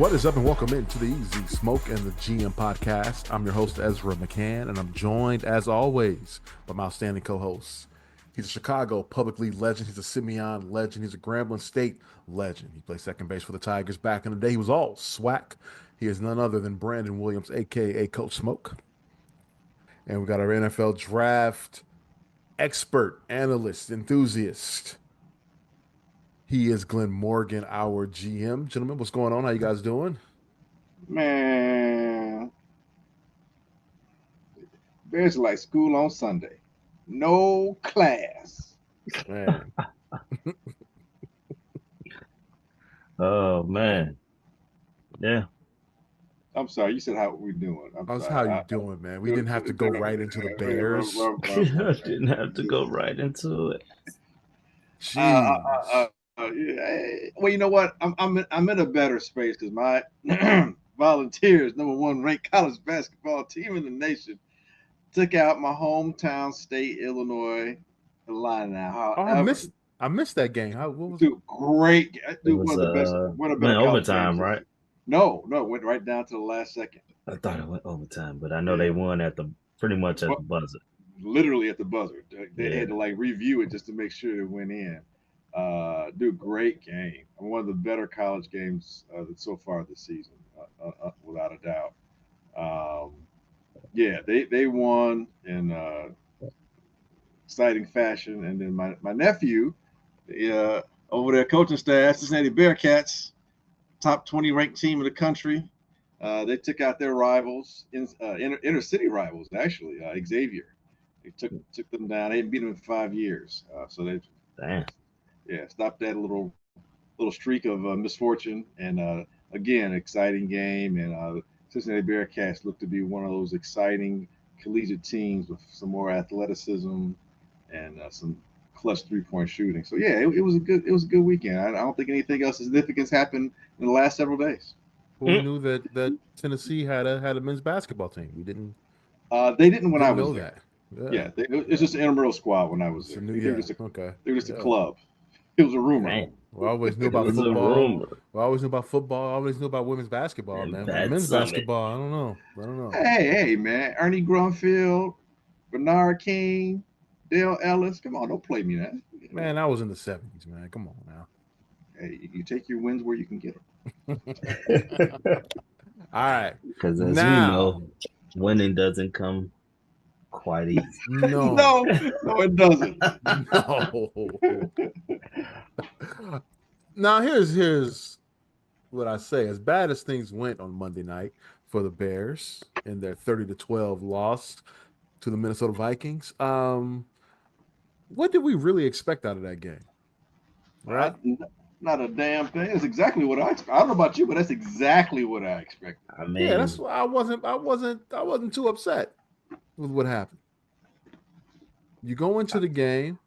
What is up, and welcome into the Easy Smoke and the GM podcast. I'm your host, Ezra McCann, and I'm joined, as always, by my outstanding co-hosts. He's a Chicago Public League legend. He's a Simeon legend. He's a Grambling State legend. He played second base for the Tigers back in the day. He was all SWAC. He is none other than Brandon Williams, a.k.a. Coach Smoke. And we got our NFL draft expert, analyst, enthusiast. He is Glenn Morgan, our GM. Gentlemen, what's going on? How you guys doing? Man, Bears are like school on Sunday. No class. Man. Oh, man. Yeah. I'm sorry. You said how we doing. How's how you doing, man? We didn't have to go right into the Bears. Didn't have to go right into it. Yeah. Well, you know what? I'm in a better space because my Volunteers, number one ranked college basketball team in the nation, took out my hometown state, Illinois, Illini. I missed that game. What was Dude, great. Dude, was, one of the best. One of the went better overtime, right? No, it went right down to the last second. I thought it went overtime, but I know they won pretty much at the buzzer. Literally at the buzzer. They had to review it just to make sure it went in. Dude, great game. One of the better college games so far this season, without a doubt. They won in exciting fashion. And then my nephew, over there coaching staff, Cincinnati Bearcats, top 20 ranked team in the country. They took out their rivals, inner city rivals, actually, Xavier. They took them down. They hadn't beat them in 5 years. So they stopped that little streak of misfortune. And again, exciting game. And Cincinnati Bearcats look to be one of those exciting collegiate teams with some more athleticism and some clutch 3-point shooting. So yeah, it was a good weekend. I don't think anything else of significance happened in the last several days. Who knew that Tennessee had a men's basketball team? We didn't. They didn't when I was there. That. Yeah, it's just an intramural squad when I was there. They were just a club. It was a rumor. Dang. We always knew about football. We always knew about football. I always knew about women's basketball, man. Men's basketball, I don't know. Hey, man. Ernie Grunfeld, Bernard King, Dale Ellis. Come on, don't play me that. Man, I was in the 70s, man. Come on now. Hey, you take your wins where you can get them. All right. Because as we know, winning doesn't come quite easy. No, it doesn't. No. Now here's what I say. As bad as things went on Monday night for the Bears in their 30-12 loss to the Minnesota Vikings, what did we really expect out of that game? Right? Not a damn thing. That's exactly what I expect. I don't know about you, but that's exactly what I expected. I mean, yeah, that's why I wasn't too upset with what happened. You go into the game,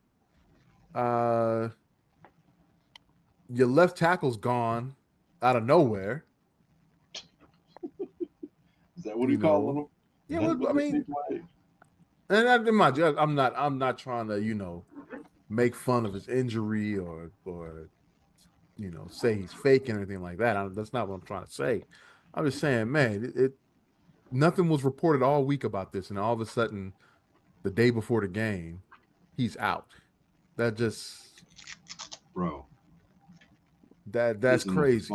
your left tackle's gone out of nowhere. Is that what you call them? Yeah, I mean, and I'm not trying to make fun of his injury or say he's fake and anything like that. That's not what I'm trying to say. I'm just saying, man, nothing was reported all week about this, and all of a sudden, the day before the game, he's out. That just, bro. That's crazy.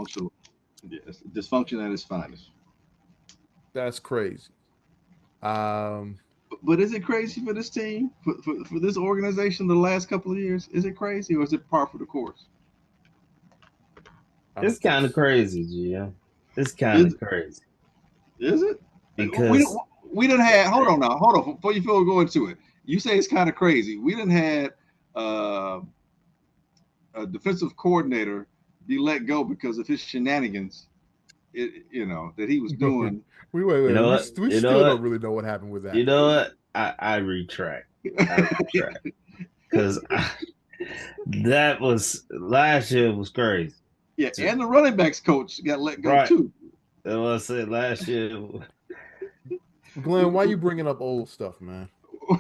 Yes, dysfunction at its finest. That's crazy. But is it crazy for this team, for this organization, the last couple of years? Is it crazy, or is it par for the course? It's kind of crazy, Gio. It's kind of crazy. Is it? Because we didn't have. Hold on. Before you go into it, you say it's kind of crazy. We didn't have a defensive coordinator be let go because of his shenanigans. That he was doing. We still don't really know what happened with that. You know what? I retract. Because that was last year was crazy. Yeah, and the running backs coach got let go too. That's what I said last year. Glenn, why are you bringing up old stuff, man?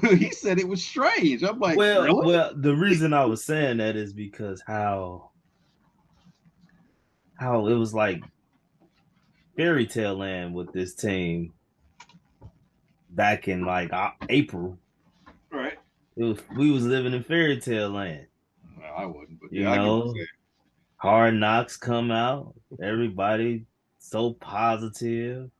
He said it was strange. I'm like, well, really? Well, the reason I was saying that is because how it was like fairy tale land with this team back in like April. Right. We was living in fairy tale land. Well, I wouldn't, but You yeah, I get what you're know, saying. Hard Knocks come out. Everybody so positive.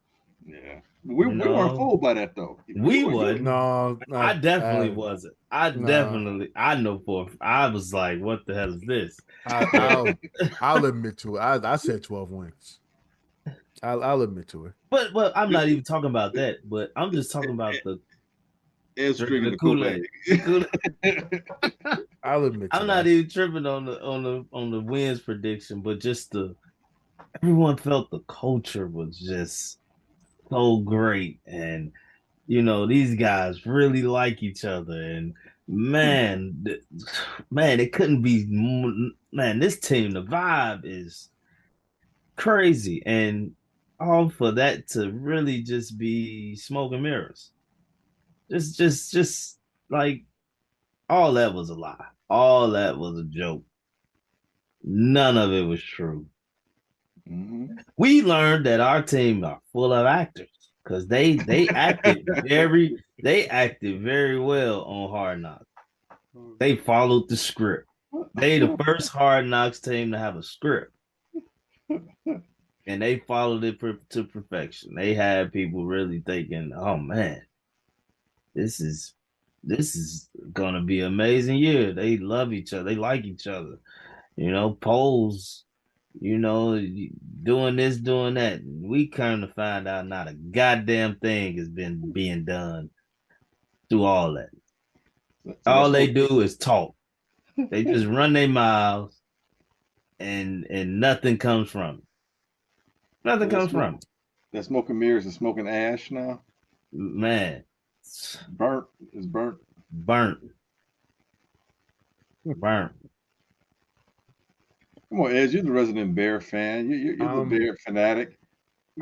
Yeah. You We weren't know, fooled by that though. we Were you? wasn't. No, I not definitely wasn't. I no. definitely. I know I was like, what the hell is this? I, But I'll admit to it. I said 12 wins. I'll admit to it. but I'm not even talking about that. But I'm just talking about the It's drinking drinking the the Kool Kool-Aid. Aid. The Kool. I'll admit to I'm not that. even tripping on the wins prediction, but just everyone felt the culture was just so great, and these guys really like each other, and man, man, it couldn't be, man. This team, the vibe is crazy, and all for that to really just be smoke and mirrors. Just like all that was a lie. All that was a joke. None of it was true. Mm-hmm. We learned that our team are full of actors because they acted very well on Hard Knocks. They followed the script. They the first Hard Knocks team to have a script, and they followed it to perfection. They had people really thinking, "Oh man, this is this is gonna be an amazing year." They love each other. They like each other. Polls. Doing this, doing that. We come to find out not a goddamn thing has been being done through all that. So All that's they smoke. do is talk. They just run their mouths and nothing comes from it. Nothing So that's comes smoke. from it. That smoking mirrors and smoking ash now. Man, Burnt is burnt. burnt, burnt. Come on, Ed. You're the resident Bear fan. You're the I'm Bear fanatic.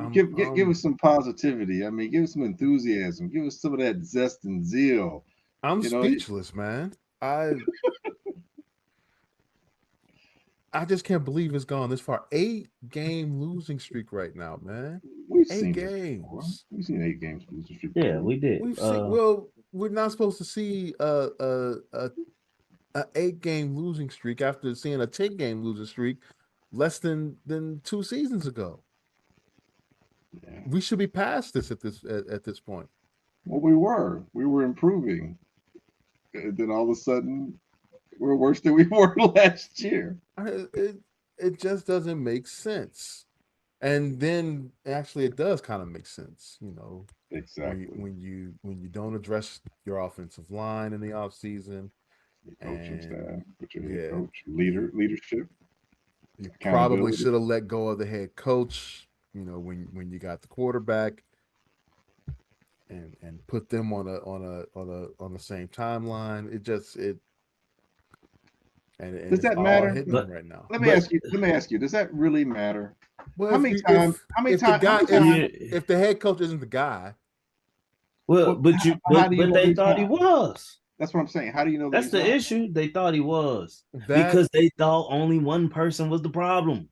I'm Give us some positivity. I mean, give us some enthusiasm. Give us some of that zest and zeal. I'm You know, speechless, man. I just can't believe it's gone this far. 8-game losing streak right now, man. we've Eight seen it before. games. We've seen 8 games losing streak Yeah, before. we did. We've seen. Well, we're not supposed to see a 8-game losing streak after seeing a 10-game losing streak less than 2 seasons ago. Yeah. We should be past this at this point. Well, we were improving, and then all of a sudden, we're worse than we were last year. It just doesn't make sense. And then actually it does kind of make sense, Exactly. when you don't address your offensive line in the offseason. Your coaching And staff, with your head yeah, coach, you leadership, you probably accountability. should have let go of the head coach, when you got the quarterback, and put them on the same timeline. And Does it's that all matter? hitting them But right now. Let me but ask you. Let me ask you. Does that really matter? Well, How many times? How many if the times? How guy many times? if the head coach isn't the guy, well, Well, but you how do you but know they he's thought he not? was. That's what I'm saying. How do you know that That's he's the not? issue. They thought he was that because they thought only one person was the problem.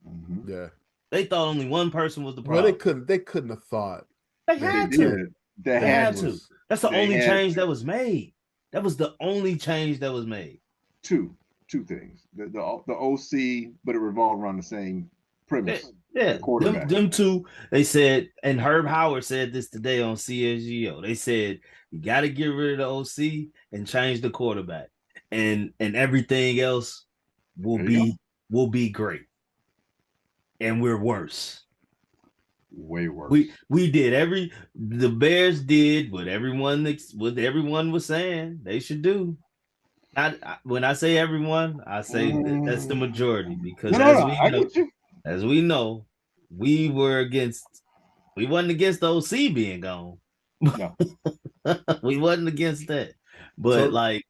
Hmm. yeah. They thought only one person was the Well, problem. they couldn't have thought They that They had to. did. They They that he had had to. to. was That's the They only had change to. that was made. That was the only change that was made. Two, two things. The OC, but it revolved around the same Yeah, premise. The yeah. Them quarterback. them two, they said, and Herb Howard said this today on CSGO. They said you got to get rid of the OC and change the quarterback, and everything else will There you go. be great. And we're worse. Way We worse. we did the Bears did what everyone was saying they should do. When I say everyone, I say that's the Mm. majority No, because no, no. I get you. as we know, we were against we wasn't against the OC being gone. No. We wasn't against that. But so like,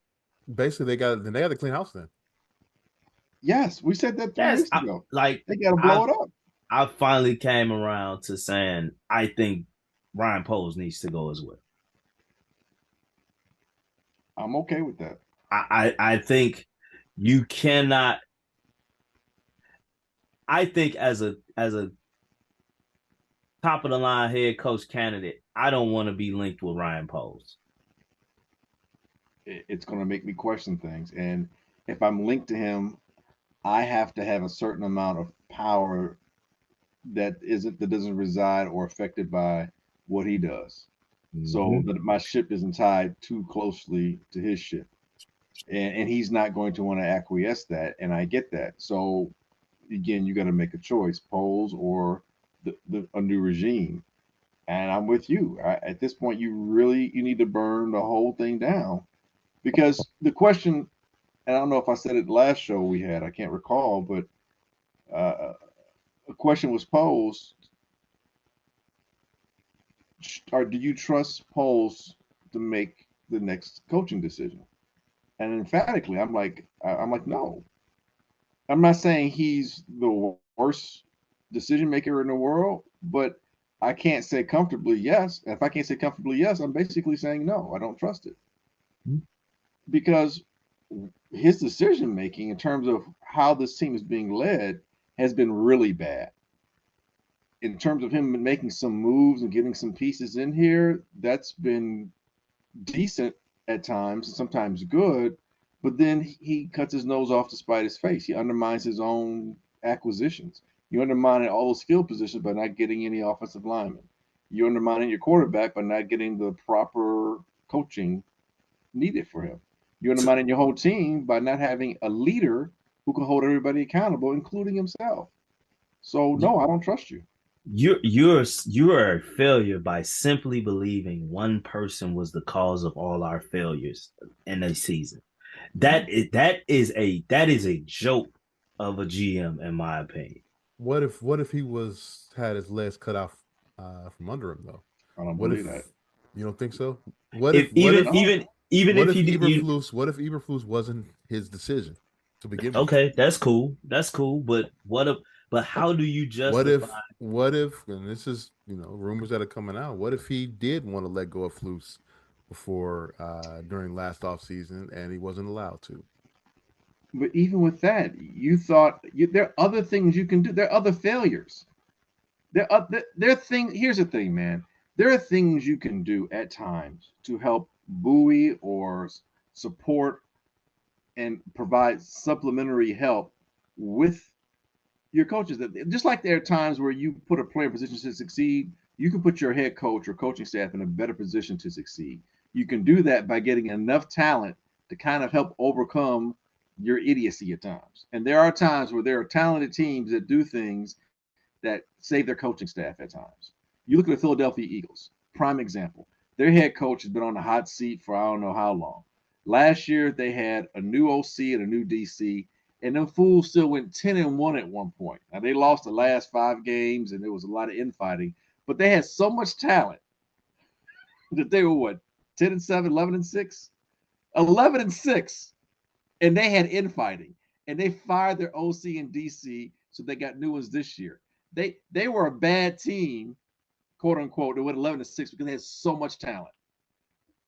basically they got to clean house then. Yes, we said that three yes, weeks ago. like They got to blow I it up. I finally came around to saying I think Ryan Poles needs to go as well. I'm okay with that. I think you cannot. I think as a top of the line head coach candidate, I don't want to be linked with Ryan Poles. It's going to make me question things. And if I'm linked to him, I have to have a certain amount of power that doesn't reside or affected by what he does. So that my ship isn't tied too closely to his ship. And he's not going to want to acquiesce that. And I get that. So again, you got to make a choice, Poles or a new regime. And I'm with you. At this point, you need to burn the whole thing down, because the question, and I don't know if I said it last show we had, I can't recall, but a question was posed: or do you trust Poles to make the next coaching decision? And emphatically, I'm like, no. I'm not saying he's the worst decision maker in the world, but I can't say comfortably yes. If I can't say comfortably yes, I'm basically saying no, I don't trust it. Mm-hmm. Because his decision making in terms of how this team is being led has been really bad. In terms of him making some moves and getting some pieces in here, that's been decent at times, sometimes good, but then he cuts his nose off to spite his face. He undermines his own acquisitions. You undermine all those skill positions by not getting any offensive linemen. You're undermining your quarterback by not getting the proper coaching needed for him. You're undermining your whole team by not having a leader who can hold everybody accountable, including himself. So no, I don't trust you. You're a failure by simply believing one person was the cause of all our failures in a season. That is a joke of a GM, in my opinion. What if he had his legs cut off from under him though? I don't believe that. You don't think so? What if Eberflus wasn't his decision to begin with? Okay, that's cool. But how do you justify? What if, and this is, rumors that are coming out, what if he did want to let go of Flus before during last offseason and he wasn't allowed to? But even with that, you thought there are other things you can do. There are other failures. There are things. Here's the thing, man. There are things you can do at times to help buoy or support and provide supplementary help with your coaches. That just like there are times where you put a player in position to succeed, you can put your head coach or coaching staff in a better position to succeed. You can do that by getting enough talent to kind of help overcome your idiocy at times. And there are times where there are talented teams that do things that save their coaching staff at times. You look at the Philadelphia Eagles, prime example. Their head coach has been on the hot seat for I don't know how long. Last year, they had a new OC and a new DC, and them fools still went 10-1 at one point. Now, they lost the last 5 games, and there was a lot of infighting, but they had so much talent that they were, 10-7, 11-6? 11-6. And they had infighting, and they fired their OC and DC, so they got new ones this year. They were a bad team, quote unquote. They went 11-6 because they had so much talent.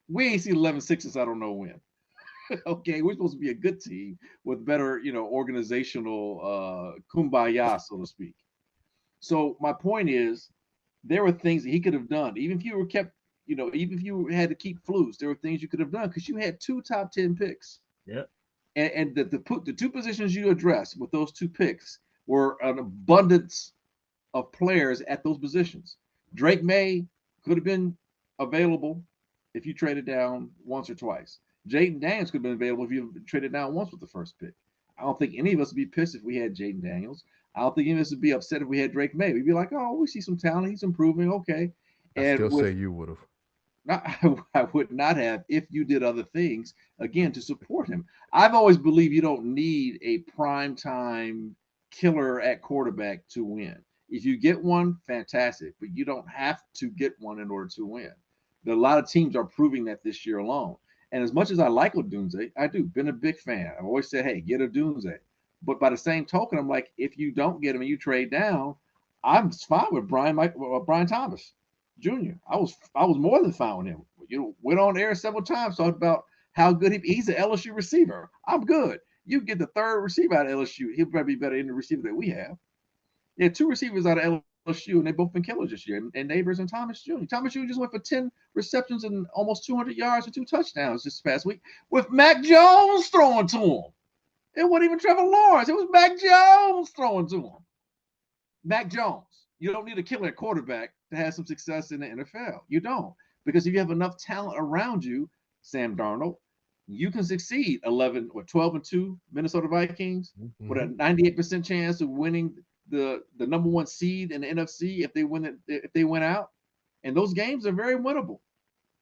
We ain't seen 11-6 since I don't know when. Okay, we're supposed to be a good team with better, organizational kumbaya, so to speak. So my point is, there were things that he could have done, even if you were kept, even if you had to keep Flus, there were things you could have done because you had 2 top 10 picks. Yeah. And the 2 positions you addressed with those 2 picks were an abundance of players at those positions. Drake May could have been available if you traded down once or twice. Jaden Daniels could have been available if you traded down once with the first pick. I don't think any of us would be pissed if we had Jaden Daniels. I don't think any of us would be upset if we had Drake May. We'd be like, oh, we see some talent. He's improving. Okay. I still say you would have. I would not have if you did other things, again, to support him. I've always believed you don't need a primetime killer at quarterback to win. If you get one, fantastic, but you don't have to get one in order to win. A lot of teams are proving that this year alone. And as much as I like Odunze, I do, been a big fan. I've always said, hey, get Odunze. But by the same token, I'm like, if you don't get him and you trade down, I'm fine with Brian Thomas Jr. I was more than fine with him. Went on air several times, talked about how good he's an LSU receiver. I'm good. You get the 3rd receiver out of LSU, he'll probably be better in the receiver that we have. Yeah, 2 receivers out of LSU, and they've both been killers this year. And Neighbors and Thomas Jr. Thomas Jr. just went for 10 receptions and almost 200 yards and 2 touchdowns this past week with Mac Jones throwing to him. It wasn't even Trevor Lawrence. It was Mac Jones throwing to him. Mac Jones. You don't need a killer quarterback to have some success in the NFL. You don't. Because if you have enough talent around you, Sam Darnold, you can succeed 12-2 Minnesota Vikings with a 98% chance of winning the number one seed in the NFC if they win out. And those games are very winnable.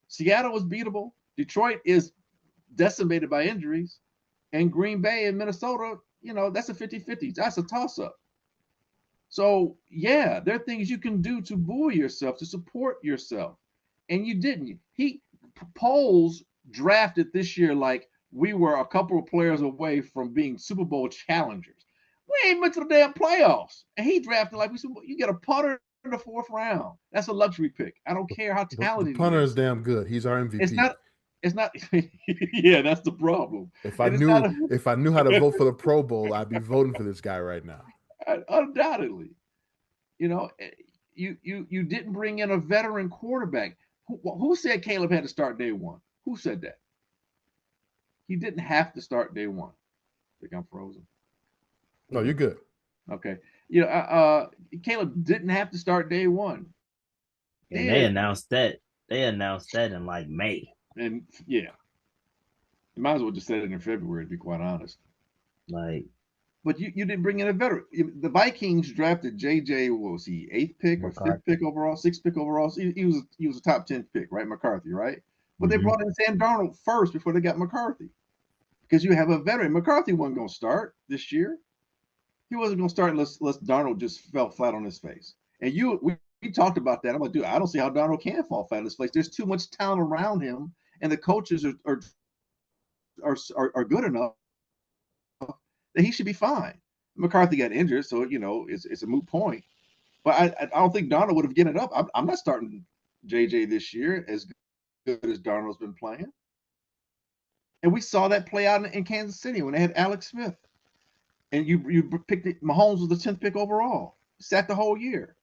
Seattle is beatable. Detroit is decimated by injuries. And Green Bay and Minnesota, that's a 50-50. That's a toss-up. So, yeah, there are things you can do to buoy yourself, to support yourself. And you didn't. Polls drafted this year like we were a couple of players away from being Super Bowl challengers. We ain't been to the damn playoffs. And he drafted like you get a punter in the 4th round. That's a luxury pick. I don't care how talented the punter is damn good. He's our MVP. It's not yeah, that's the problem. If I knew how to vote for the Pro Bowl, I'd be voting for this guy right now. Undoubtedly. You didn't bring in a veteran quarterback. Who said Caleb had to start day one? Who said that? He didn't have to start day one. I think I'm frozen. No, you're good. Okay. Caleb didn't have to start day one. And they announced that. They announced that in like May. And yeah. You might as well just said it in February, to be quite honest. But you didn't bring in a veteran. The Vikings drafted JJ, what was he, 8th pick or 5th pick overall, 6th pick overall? He was a top 10th pick, right? McCarthy, right? But they brought in Sam Darnold first before they got McCarthy. Because you have a veteran. McCarthy wasn't going to start this year. He wasn't going to start unless Darnold just fell flat on his face. And we talked about that. I'm like, dude, I don't see how Darnold can fall flat on his face. There's too much talent around him, and the coaches are good enough that he should be fine. McCarthy got injured, so it's a moot point. But I don't think Darnold would have given it up. I'm not starting JJ this year as good as Darnold's been playing. And we saw that play out in Kansas City when they had Alex Smith. And you picked it. Mahomes was the 10th pick overall. Sat the whole year.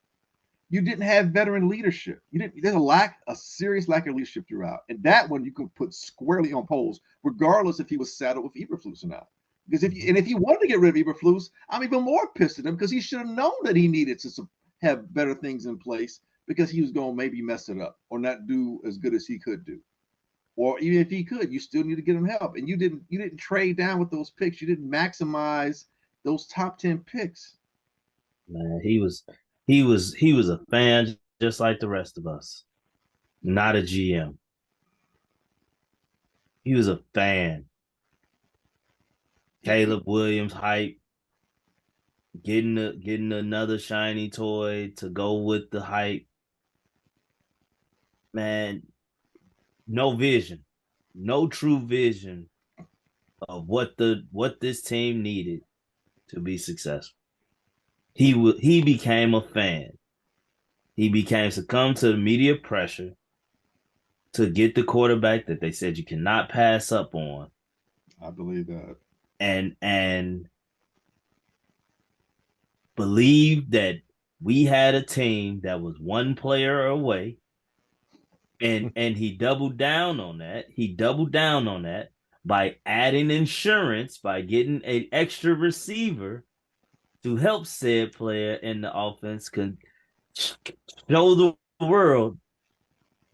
You didn't have veteran leadership. There's a serious lack of leadership throughout. And that one you can put squarely on polls, regardless if he was saddled with Eberflus or not. Because if he wanted to get rid of Eberflus, I'm even more pissed at him because he should have known that he needed to have better things in place because he was going to maybe mess it up or not do as good as he could do. Or even if he could, you still need to get him help. And you didn't trade down with those picks. You didn't maximize those top 10 picks. Man, he was a fan just like the rest of us, not a GM. He was a fan. Caleb Williams hype, getting another shiny toy to go with the hype. Man, no vision, no true vision of what this team needed to be successful. He became a fan. He succumbed to the media pressure to get the quarterback that they said you cannot pass up on. I believe that. And believe that we had a team that was one player away. And he doubled down on that. He doubled down on that by adding insurance, by getting an extra receiver to help said player in the offense can show the world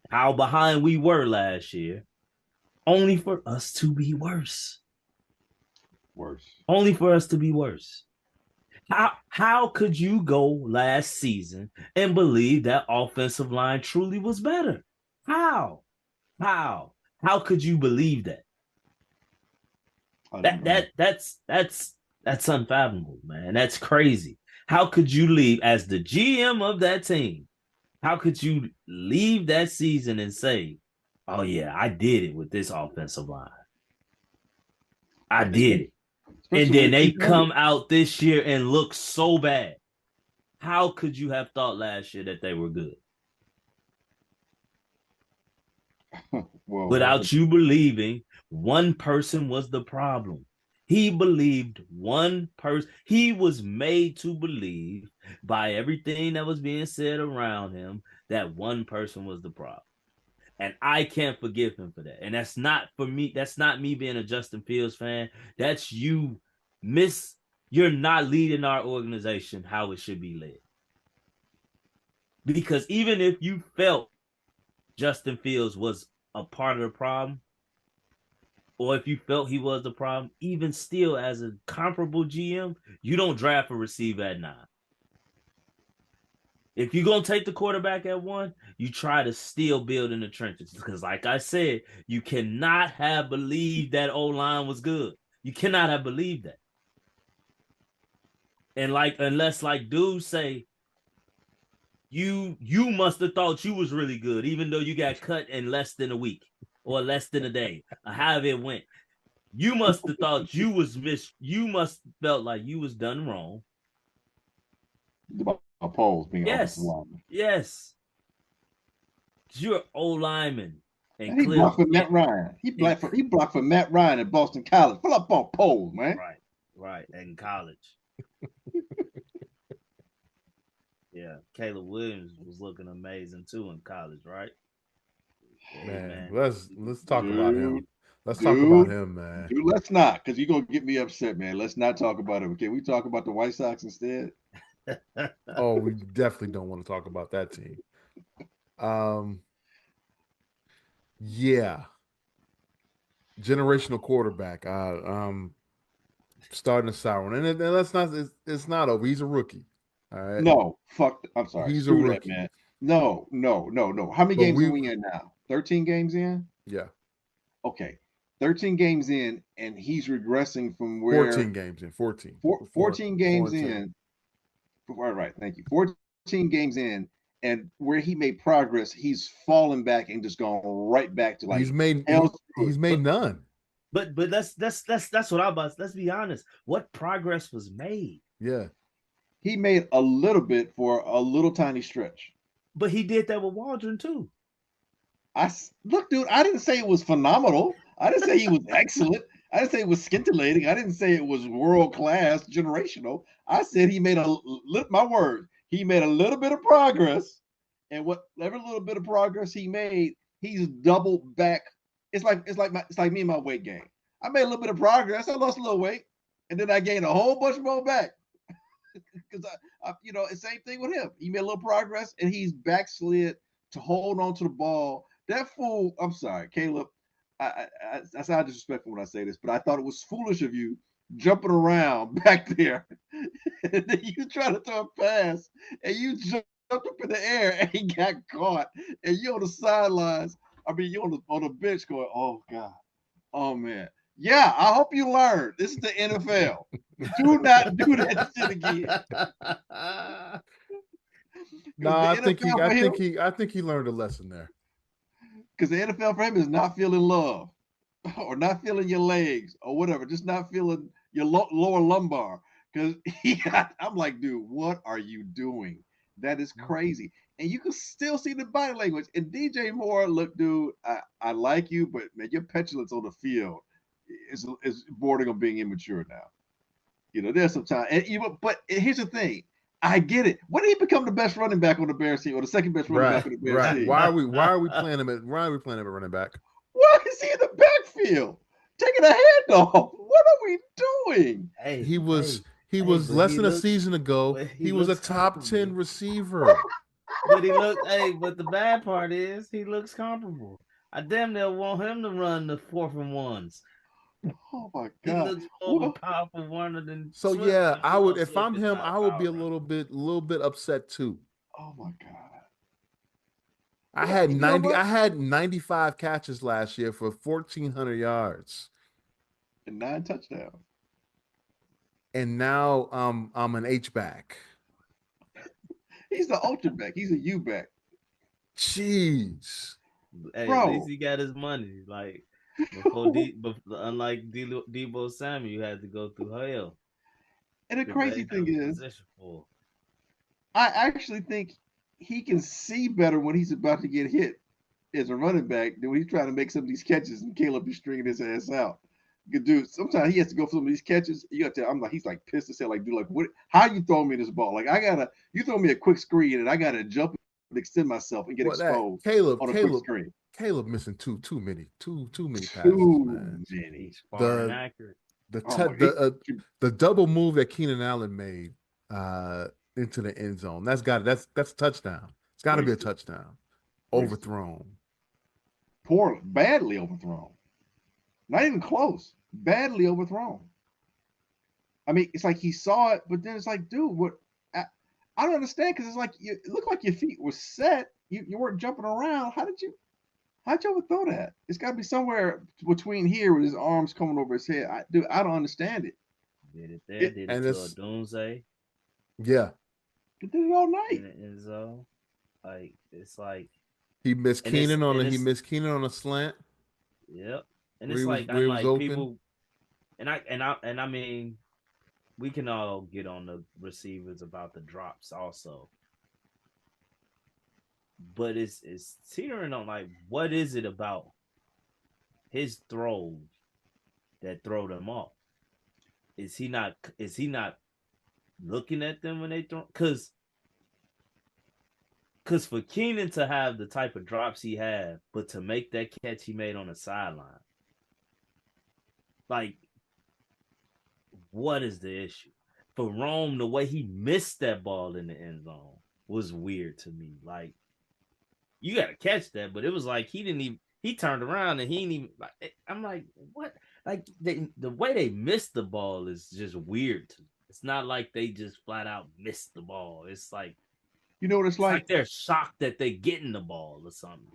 how behind we were last year, only for us to be worse. Only for us to be worse. How could you go last season and believe that offensive line truly was better? How could you believe that? That's unfathomable, man. That's crazy. How could you leave as the GM of that team? How could you leave that season and say, "Oh yeah, I did it with this offensive line. I did it." And then they come out this year and look so bad. How could you have thought last year that they were good? Without you believing one person was the problem. He believed one person. He was made to believe by everything that was being said around him that one person was the problem. And I can't forgive him for that. And that's not for me. That's not me being a Justin Fields fan. That's you you're not leading our organization how it should be led. Because even if you felt Justin Fields was a part of the problem, or if you felt he was the problem, even still as a comparable GM, you don't draft a receiver at 9. If you're going to take the quarterback at 1, you try to still build in the trenches. Because like I said, you cannot have believed that O-line was good. You cannot have believed that. And unless dudes say, you must have thought you was really good, even though you got cut in less than a week or less than a day, or however it went. You must have thought you must felt like you was done wrong. Poles being offensive Yes. lineman. Yes. You're O-lineman. And he blocked for Matt Ryan. He blocked for Matt Ryan at Boston College. Pull up on Poles, man. Right. In college. Yeah. Caleb Williams was looking amazing too in college, right? Man. Let's talk about him. Let's talk about him, man. Dude, let's not, because you're going to get me upset, man. Let's not talk about him. Can we talk about the White Sox instead? Oh, we definitely don't want to talk about that team. Yeah. Generational quarterback. Starting to sour. And that's not, it's not over. He's a rookie. All right. No, fuck. I'm sorry. He's Screw a rookie. that, man. No. How many games are we in now? 13 games in? Yeah. Okay. 13 games in, and he's regressing from where 14 games in. 14. 14 games in. All right, thank you. 14 games in, and where he made progress, he's fallen back and just gone right back to he's made none. But that's what I'm about. Let's be honest. What progress was made? Yeah. He made a little bit for a little tiny stretch. But he did that with Waldron too. Look, dude, I didn't say it was phenomenal. I didn't say he was excellent. I didn't say it was scintillating. I didn't say it was world class, generational. I said he made he made a little bit of progress, and whatever little bit of progress he made, he's doubled back. It's like me and my weight gain. I made a little bit of progress. I lost a little weight, and then I gained a whole bunch more back. Because same thing with him. He made a little progress, and he's backslid to hold on to the ball. That fool. I'm sorry, Caleb. I sound disrespectful when I say this, but I thought it was foolish of you jumping around back there. And then you try to throw a pass, and you jumped up in the air, and he got caught. And you're on the sidelines. I mean, you're on the bench going, "Oh God, oh man." Yeah, I hope you learned. This is the NFL. Do not do that shit again. No, I think he learned a lesson there. Because the NFL for him is not feeling love, or not feeling your legs, or whatever, just not feeling your lower lumbar. Because I'm like, dude, what are you doing? That is crazy. And you can still see the body language. And DJ Moore, look, dude, I like you, but man, your petulance on the field is bordering on being immature now. There's some time. But here's the thing. I get it. When did he become the best running back on the Bears team, or the second best running back on the Bears team? Why are we playing him at running back? Why is he in the backfield taking a handoff? What are we doing? He was less than a season ago. He was a top 10 receiver. But but the bad part is he looks comparable. I damn near want him to run the 4th and 1s. Oh my God! He looks more of a powerful runner than. So yeah, I would. If I'm him, I would be a little bit upset too. Oh my God! I had 95 catches last year for 1,400 yards and 9 touchdowns. And now I'm an H back. He's the ultra back. He's a U back. Jeez, hey, bro. At least he got his money. Like. Unlike Debo Samuel, you had to go through hell. And the crazy thing is, I actually think he can see better when he's about to get hit as a running back than when he's trying to make some of these catches and Caleb be stringing his ass out. dude, sometimes he has to go for some of these catches. You got to tell, I'm like, he's like pissed as hell. Like, dude, like, what? How you throwing me this ball? Like, you throw me a quick screen and I gotta jump and extend myself and get Well, that exposed Caleb, on a quick Caleb, screen. Caleb missing too many passes, Too man. many. He's far The inaccurate. the Oh tu- my God. the double move that Keenan Allen made into the end zone. That's a touchdown. It's got to be a Wasted. touchdown. Wasted. Overthrown. Poor, badly overthrown. Not even close. Badly overthrown. I mean, it's like he saw it, but then it's like, dude, what? I don't understand because it's like it looked like your feet were set. You weren't jumping around. How'd you overthrow that? It's got to be somewhere between here with his arms coming over his head. I don't understand it. Did it there? Did it to a doomsday? Yeah. It did it all night. In the end zone. Like it's like he missed Keenan on a slant. Yep. And it's like I'm like people, and I mean, we can all get on the receivers about the drops also, but it's teetering on like what is it about his throws that throw them off? Is he not looking at them when they throw? Because for Keenan to have the type of drops he had, but to make that catch he made on the sideline, like, what is the issue? For Rome, the way he missed that ball in the end zone was weird to me. Like, you got to catch that, but it was like he turned around and he didn't even, like, I'm like, what? Like, the way they missed the ball is just weird to me. It's not like they just flat out missed the ball. It's like, you know what it's like? They're shocked that they getting the ball or something.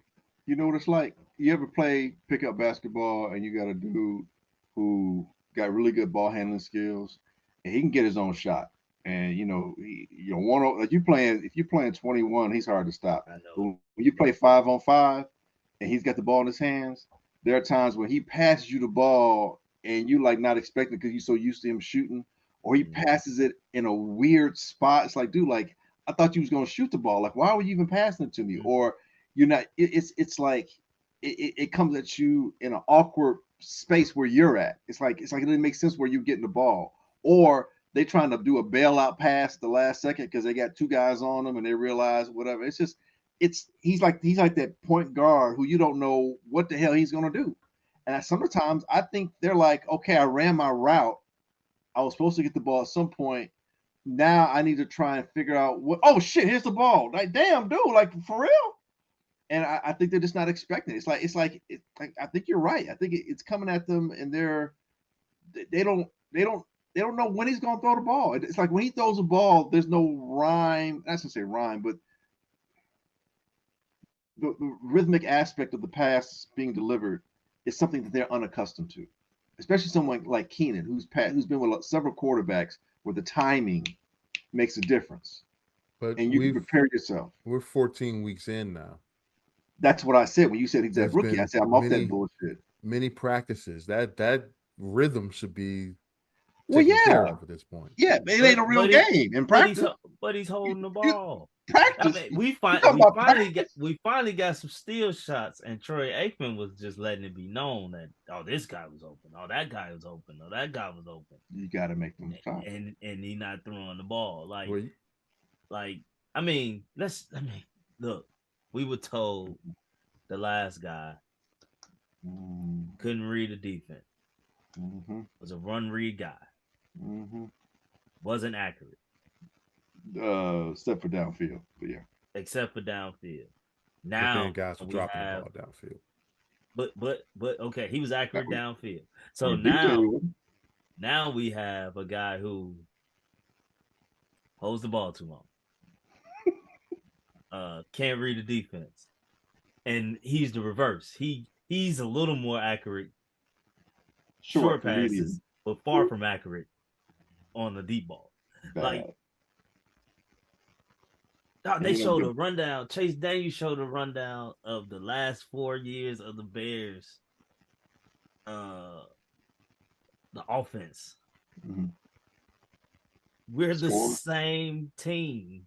You know what it's like? You ever play pickup basketball and you got a dude who got really good ball handling skills and he can get his own shot. And like if you're playing 21, he's hard to stop. I know. But when you play 5-on-5 and he's got the ball in his hands, there are times when he passes you the ball and you like not expecting because you're so used to him shooting, or he passes it in a weird spot. It's like, dude, like I thought you was gonna shoot the ball. Like, why were you even passing it to me? Or you're not. It's like it comes at you in an awkward space where you're at. It's like it doesn't make sense where you're getting the ball, or they trying to do a bailout pass at the last second because they got two guys on them and they realize whatever. It's just he's like that point guard who you don't know what the hell he's gonna do. And sometimes I think they're like, okay, I ran my route. I was supposed to get the ball at some point. Now I need to try and figure out what. Oh shit! Here's the ball. Like, damn, dude, like for real. And I think they're just not expecting it. It's like I think you're right. I think it's coming at them, and they don't know when he's going to throw the ball. It's like when he throws a ball, there's no rhyme. I shouldn't say rhyme, but the rhythmic aspect of the pass being delivered is something that they're unaccustomed to, especially someone like Keenan, who's been with several quarterbacks where the timing makes a difference. But and you can prepare yourself. We're 14 weeks in now. That's what I said when you said he's that rookie. I said I'm off that bullshit. Many practices. That rhythm should be care of at this point. Yeah, it ain't a real game in practice. But he's holding the ball. Practice. I mean, we finally got some steal shots, and Troy Aikman was just letting it be known that this guy was open, that guy was open, that guy was open. You got to make them shots, and he not throwing the ball look. We were told the last guy couldn't read the defense. Was a run read guy. Wasn't accurate. Except for downfield, but yeah. Except for downfield. Now guys were dropping the ball downfield. But okay, he was accurate downfield. So now we have a guy who holds the ball too long. Can't read the defense. And he's the reverse. He's a little more accurate short passes, but far from accurate on the deep ball. They showed a rundown. Chase Daniels showed a rundown of the last 4 years of the Bears. The offense. We're the same team.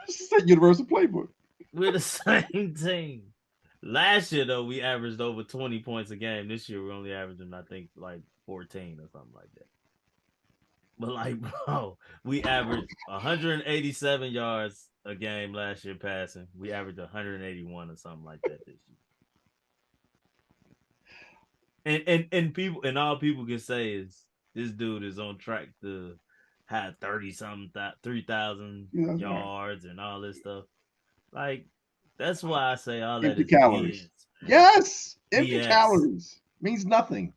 It's a universal playbook. We're the same team. Last year though, we averaged over 20 points a game. This year we're only averaging, I think, like 14 or something like that. But like, bro, we averaged 187 yards a game last year passing. We averaged 181 or something like that this year. And people and all people can say is this dude is on track to have 30 something 3,000 Right. yards and all this stuff. Like that's why I say all that Empty is calories. BS, man. Yes, empty BS. calories means nothing.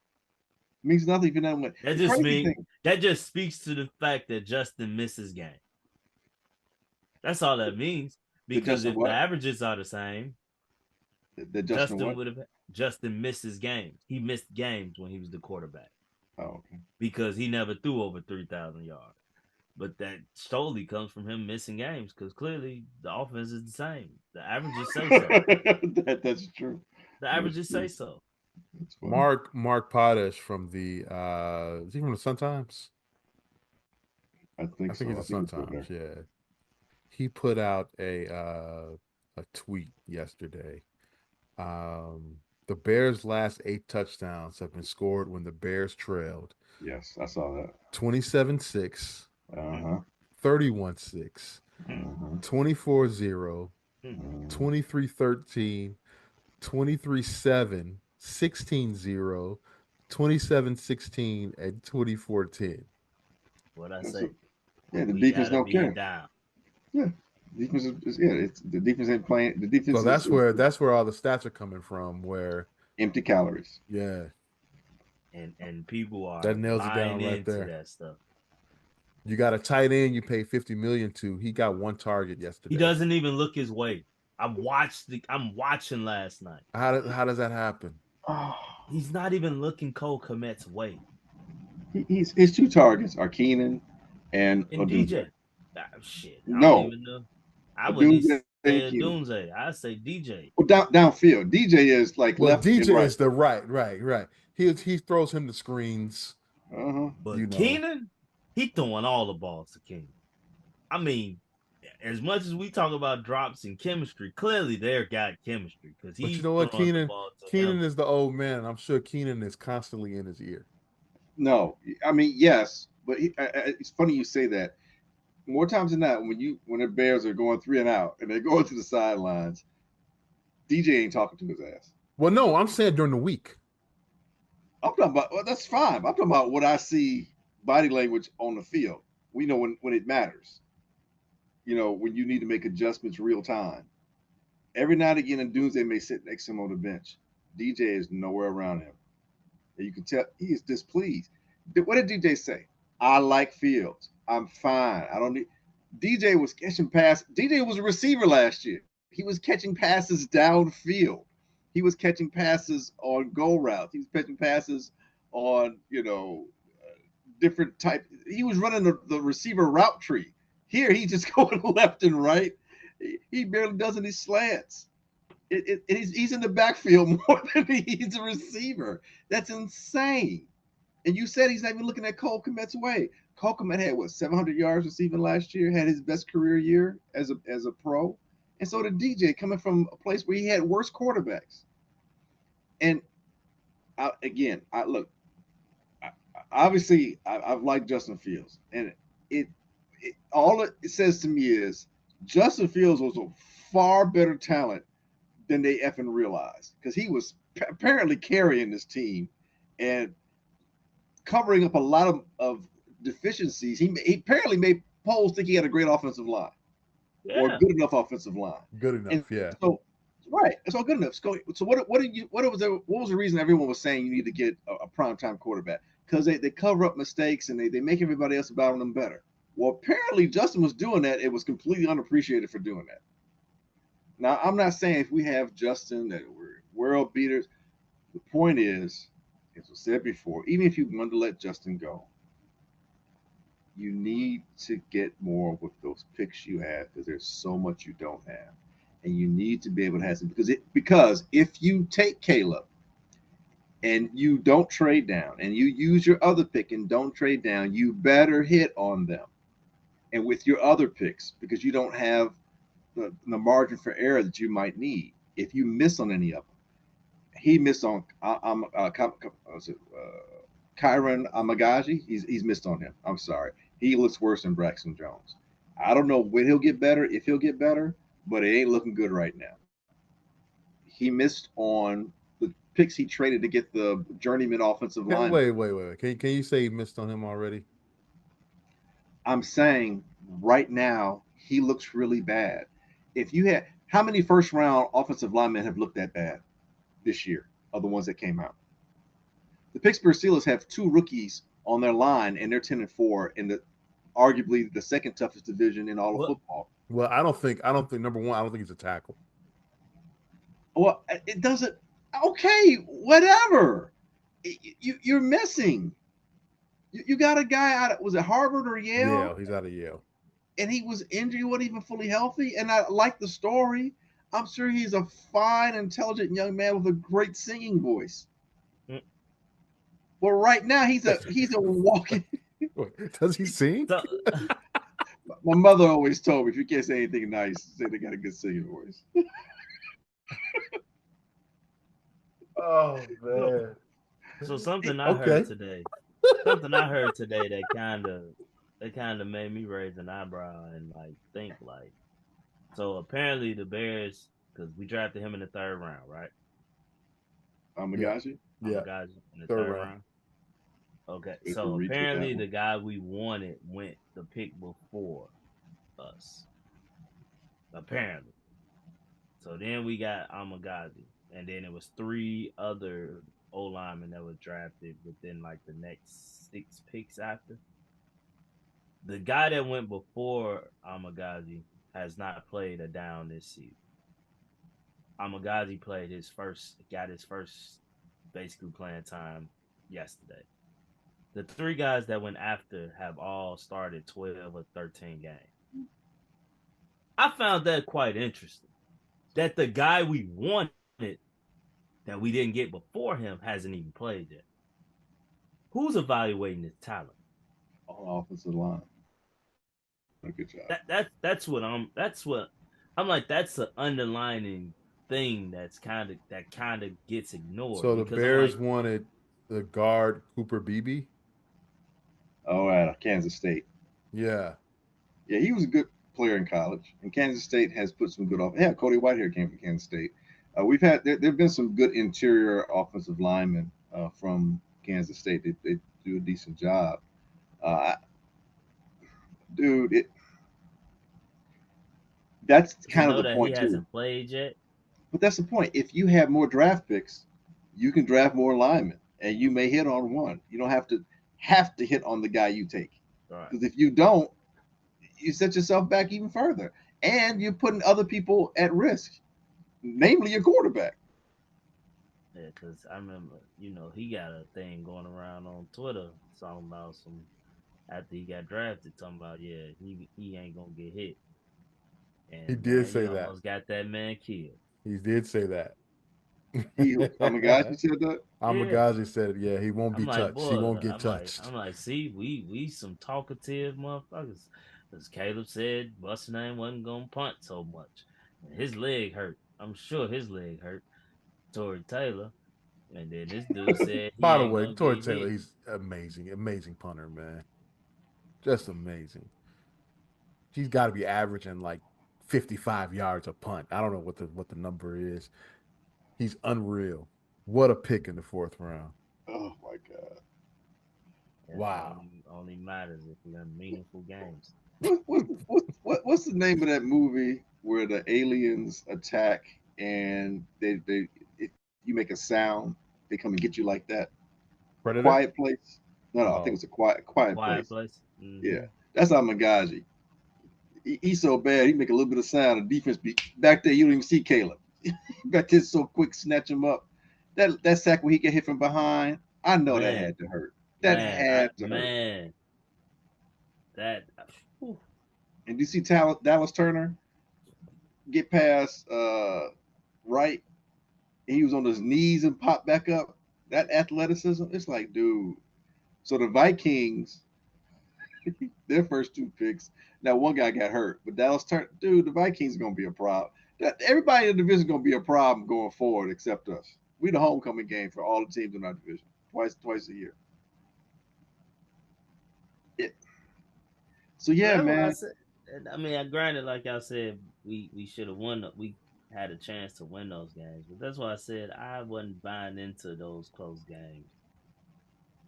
Means nothing if you're not win. That The just crazy mean thing. that just speaks to the fact that Justin misses game. That's all that means. That Because Justin if the what? averages are the same, That Justin what? Justin misses games. He missed games when he was the quarterback Oh, okay. because he never threw over 3,000 yards. But that solely comes from him missing games because clearly the offense is the same. The averages say so. That's true. The averages say so. Mark Potash from the is he from the Sun Times? I think so. He's the Sun Times, yeah. He put out a tweet yesterday. The Bears' last 8 touchdowns have been scored when the Bears trailed. Yes, I saw that. 27-6, Uh-huh. 31-6, Uh-huh. 24-0, Hmm. 23-13, 23-7, 16-0, 27-16, and 24-10. What I say? Yeah, the We defense gotta don't be care. down. Yeah, defense is yeah. It's the defense ain't playing. The defense So that's is where all the stats are coming from. Where empty calories. yeah, And people are that nails it buying down right into there. that stuff. You got a tight end you pay $50 million to. He got 1 target yesterday. He doesn't even look his way. I'm watching last night. How does that happen? Oh, He's not even looking Cole Kmet's way. he's his 2 targets are Keenan and DJ. Shit. I No, don't even know. I wouldn't even Odunze and say Keenan. Dunze. I say DJ. Well, downfield, DJ is like Well, left and DJ right. is the right. He throws him the screens. Uh-huh. But Keenan, he throwing all the balls to Keenan. I mean, as much as we talk about drops and chemistry, clearly they're got chemistry because But he's you know what, throwing the ball to Keenan him. is the old man. I'm sure Keenan is constantly in his ear. No, I mean yes, but it's funny you say that. More times than not, when the Bears are going 3 and out and they're going to the sidelines, DJ ain't talking to his ass. Well, no, I'm saying during the week. I'm talking about that's fine. I'm talking about what I see body language on the field. We know when it matters. You know, when you need to make adjustments real time. Every now and again, in Doomsday may sit next to him on the bench. DJ is nowhere around him. And you can tell he is displeased. What did DJ say? I like Fields. I'm fine. I don't need. DJ was catching passes. DJ was a receiver last year. He was catching passes downfield. He was catching passes on goal routes. He was catching passes on different type. He was running the receiver route tree. Here he's just going left and right. He barely does any slants. He's in the backfield more than he's a receiver. That's insane. And you said he's not even looking at Cole Kmet's way. Cole Kmet had 700 yards receiving last year, had his best career year as a pro, and so did DJ, coming from a place where he had worse quarterbacks. And obviously I've liked Justin Fields, and all it says to me is Justin Fields was a far better talent than they effing realized, because he was apparently carrying this team and covering up a lot of deficiencies. He apparently made polls think he had a great offensive line, or good enough offensive line. Good enough, yeah. So right, it's all good enough. So what was the reason everyone was saying you need to get a primetime quarterback? Because they cover up mistakes and they make everybody else about them better. Well, apparently Justin was doing that. It was completely unappreciated for doing that. Now, I'm not saying if we have Justin that we're world beaters. The point is, as I said before, even if you want to let Justin go, you need to get more with those picks you have, because there's so much you don't have. And you need to be able to have some, because if you take Caleb and you don't trade down and you use your other pick and don't trade down, you better hit on them. And with your other picks, because you don't have the margin for error that you might need. if you miss on any of them, he missed on Kyron Amagaji. He's missed on him. I'm sorry. He looks worse than Braxton Jones. I don't know when he'll get better, if he'll get better, but it ain't looking good right now. He missed on the picks he traded to get the journeyman offensive line. Wait. Can you say he missed on him already? I'm saying right now he looks really bad. If you had how many first round offensive linemen have looked that bad this year of the ones that came out? The Pittsburgh Steelers have 2 rookies on their line, and they're 10-4 in the arguably the second toughest division in all of football. Well, I don't think number one, I don't think he's a tackle. Well, it doesn't. Okay, whatever. You're missing. You got a guy out of, was it Harvard or Yale? Yeah, he's out of Yale. And he was injured, he wasn't even fully healthy. And I like the story. I'm sure he's a fine, intelligent young man with a great singing voice. Well, right now he's a walking. Does he sing? My mother always told me if you can't say anything nice, say they got a good singing voice. Oh man! So something I heard today that kind of made me raise an eyebrow and like think like. So apparently the Bears, because we drafted him in the 3rd round, right? Amagaji? Yeah. Amagaji in the 3rd round. Okay, so apparently the guy we wanted went the pick before us. Apparently. So then we got Amagaji, and then it was 3 other O-linemen that were drafted within like the next 6 picks after. The guy that went before Amagaji has not played a down this season. Amagaji got his first basically playing time yesterday. The 3 guys that went after have all started 12 or 13 games. I found that quite interesting. That the guy we wanted that we didn't get before him hasn't even played yet. Who's evaluating his talent? On offensive line. Good job. That's what I'm like. That's an underlining thing that kind of gets ignored. So the Bears wanted the guard Cooper Beebe. Oh, at Kansas State. Yeah, he was a good player in college, and Kansas State has put some good off. Yeah, Cody Whitehair came from Kansas State. We've had there've been some good interior offensive linemen from Kansas State. They do a decent job. Dude, that's kind of the point he hasn't played yet. But that's the point. If you have more draft picks, you can draft more linemen, and you may hit on one. You don't have to hit on the guy you take. Because if you don't, you set yourself back even further, and you're putting other people at risk, namely your quarterback. Yeah, because I remember, he got a thing going around on Twitter talking about after he got drafted, talking about he ain't gonna get hit. And he did say that. Almost got that man killed. He did say that. Amagaji said that. Amagaji said, "Yeah, he won't be touched. He won't get touched." I'm like, see, we some talkative motherfuckers. As Caleb said, what's name wasn't gonna punt so much. And his leg hurt. I'm sure his leg hurt. Tory Taylor, and then this dude said. By the way, Tory Taylor, he's amazing punter, man. Just amazing. He's got to be averaging like 55 yards a punt. I don't know what the number is. He's unreal. What a pick in the 4th round. Oh my God. Wow. Only matters if we have meaningful games. What's the name of that movie where the aliens attack and they if you make a sound, they come and get you like that? Predator? Quiet Place? No, I think it's a quiet Place. Mm-hmm. Yeah. That's Amagaji. He's so bad, he make a little bit of sound, and defense be back there, you don't even see Caleb. Back there so quick, snatch him up. That sack where he get hit from behind, I know that had to hurt. That had to hurt. That. And do you see Dallas Turner get past right? And he was on his knees and popped back up. That athleticism, it's like, dude. So the Vikings, their first 2 picks. Now one guy got hurt, but Dallas Turner, dude, the Vikings are gonna be a problem. Everybody in the division is going to be a problem going forward except us. We the homecoming game for all the teams in our division twice a year. It, so yeah, That's why I man. said. I mean, granted, like I said, we should have won. We had a chance to win those games, but that's why I said I wasn't buying into those close games.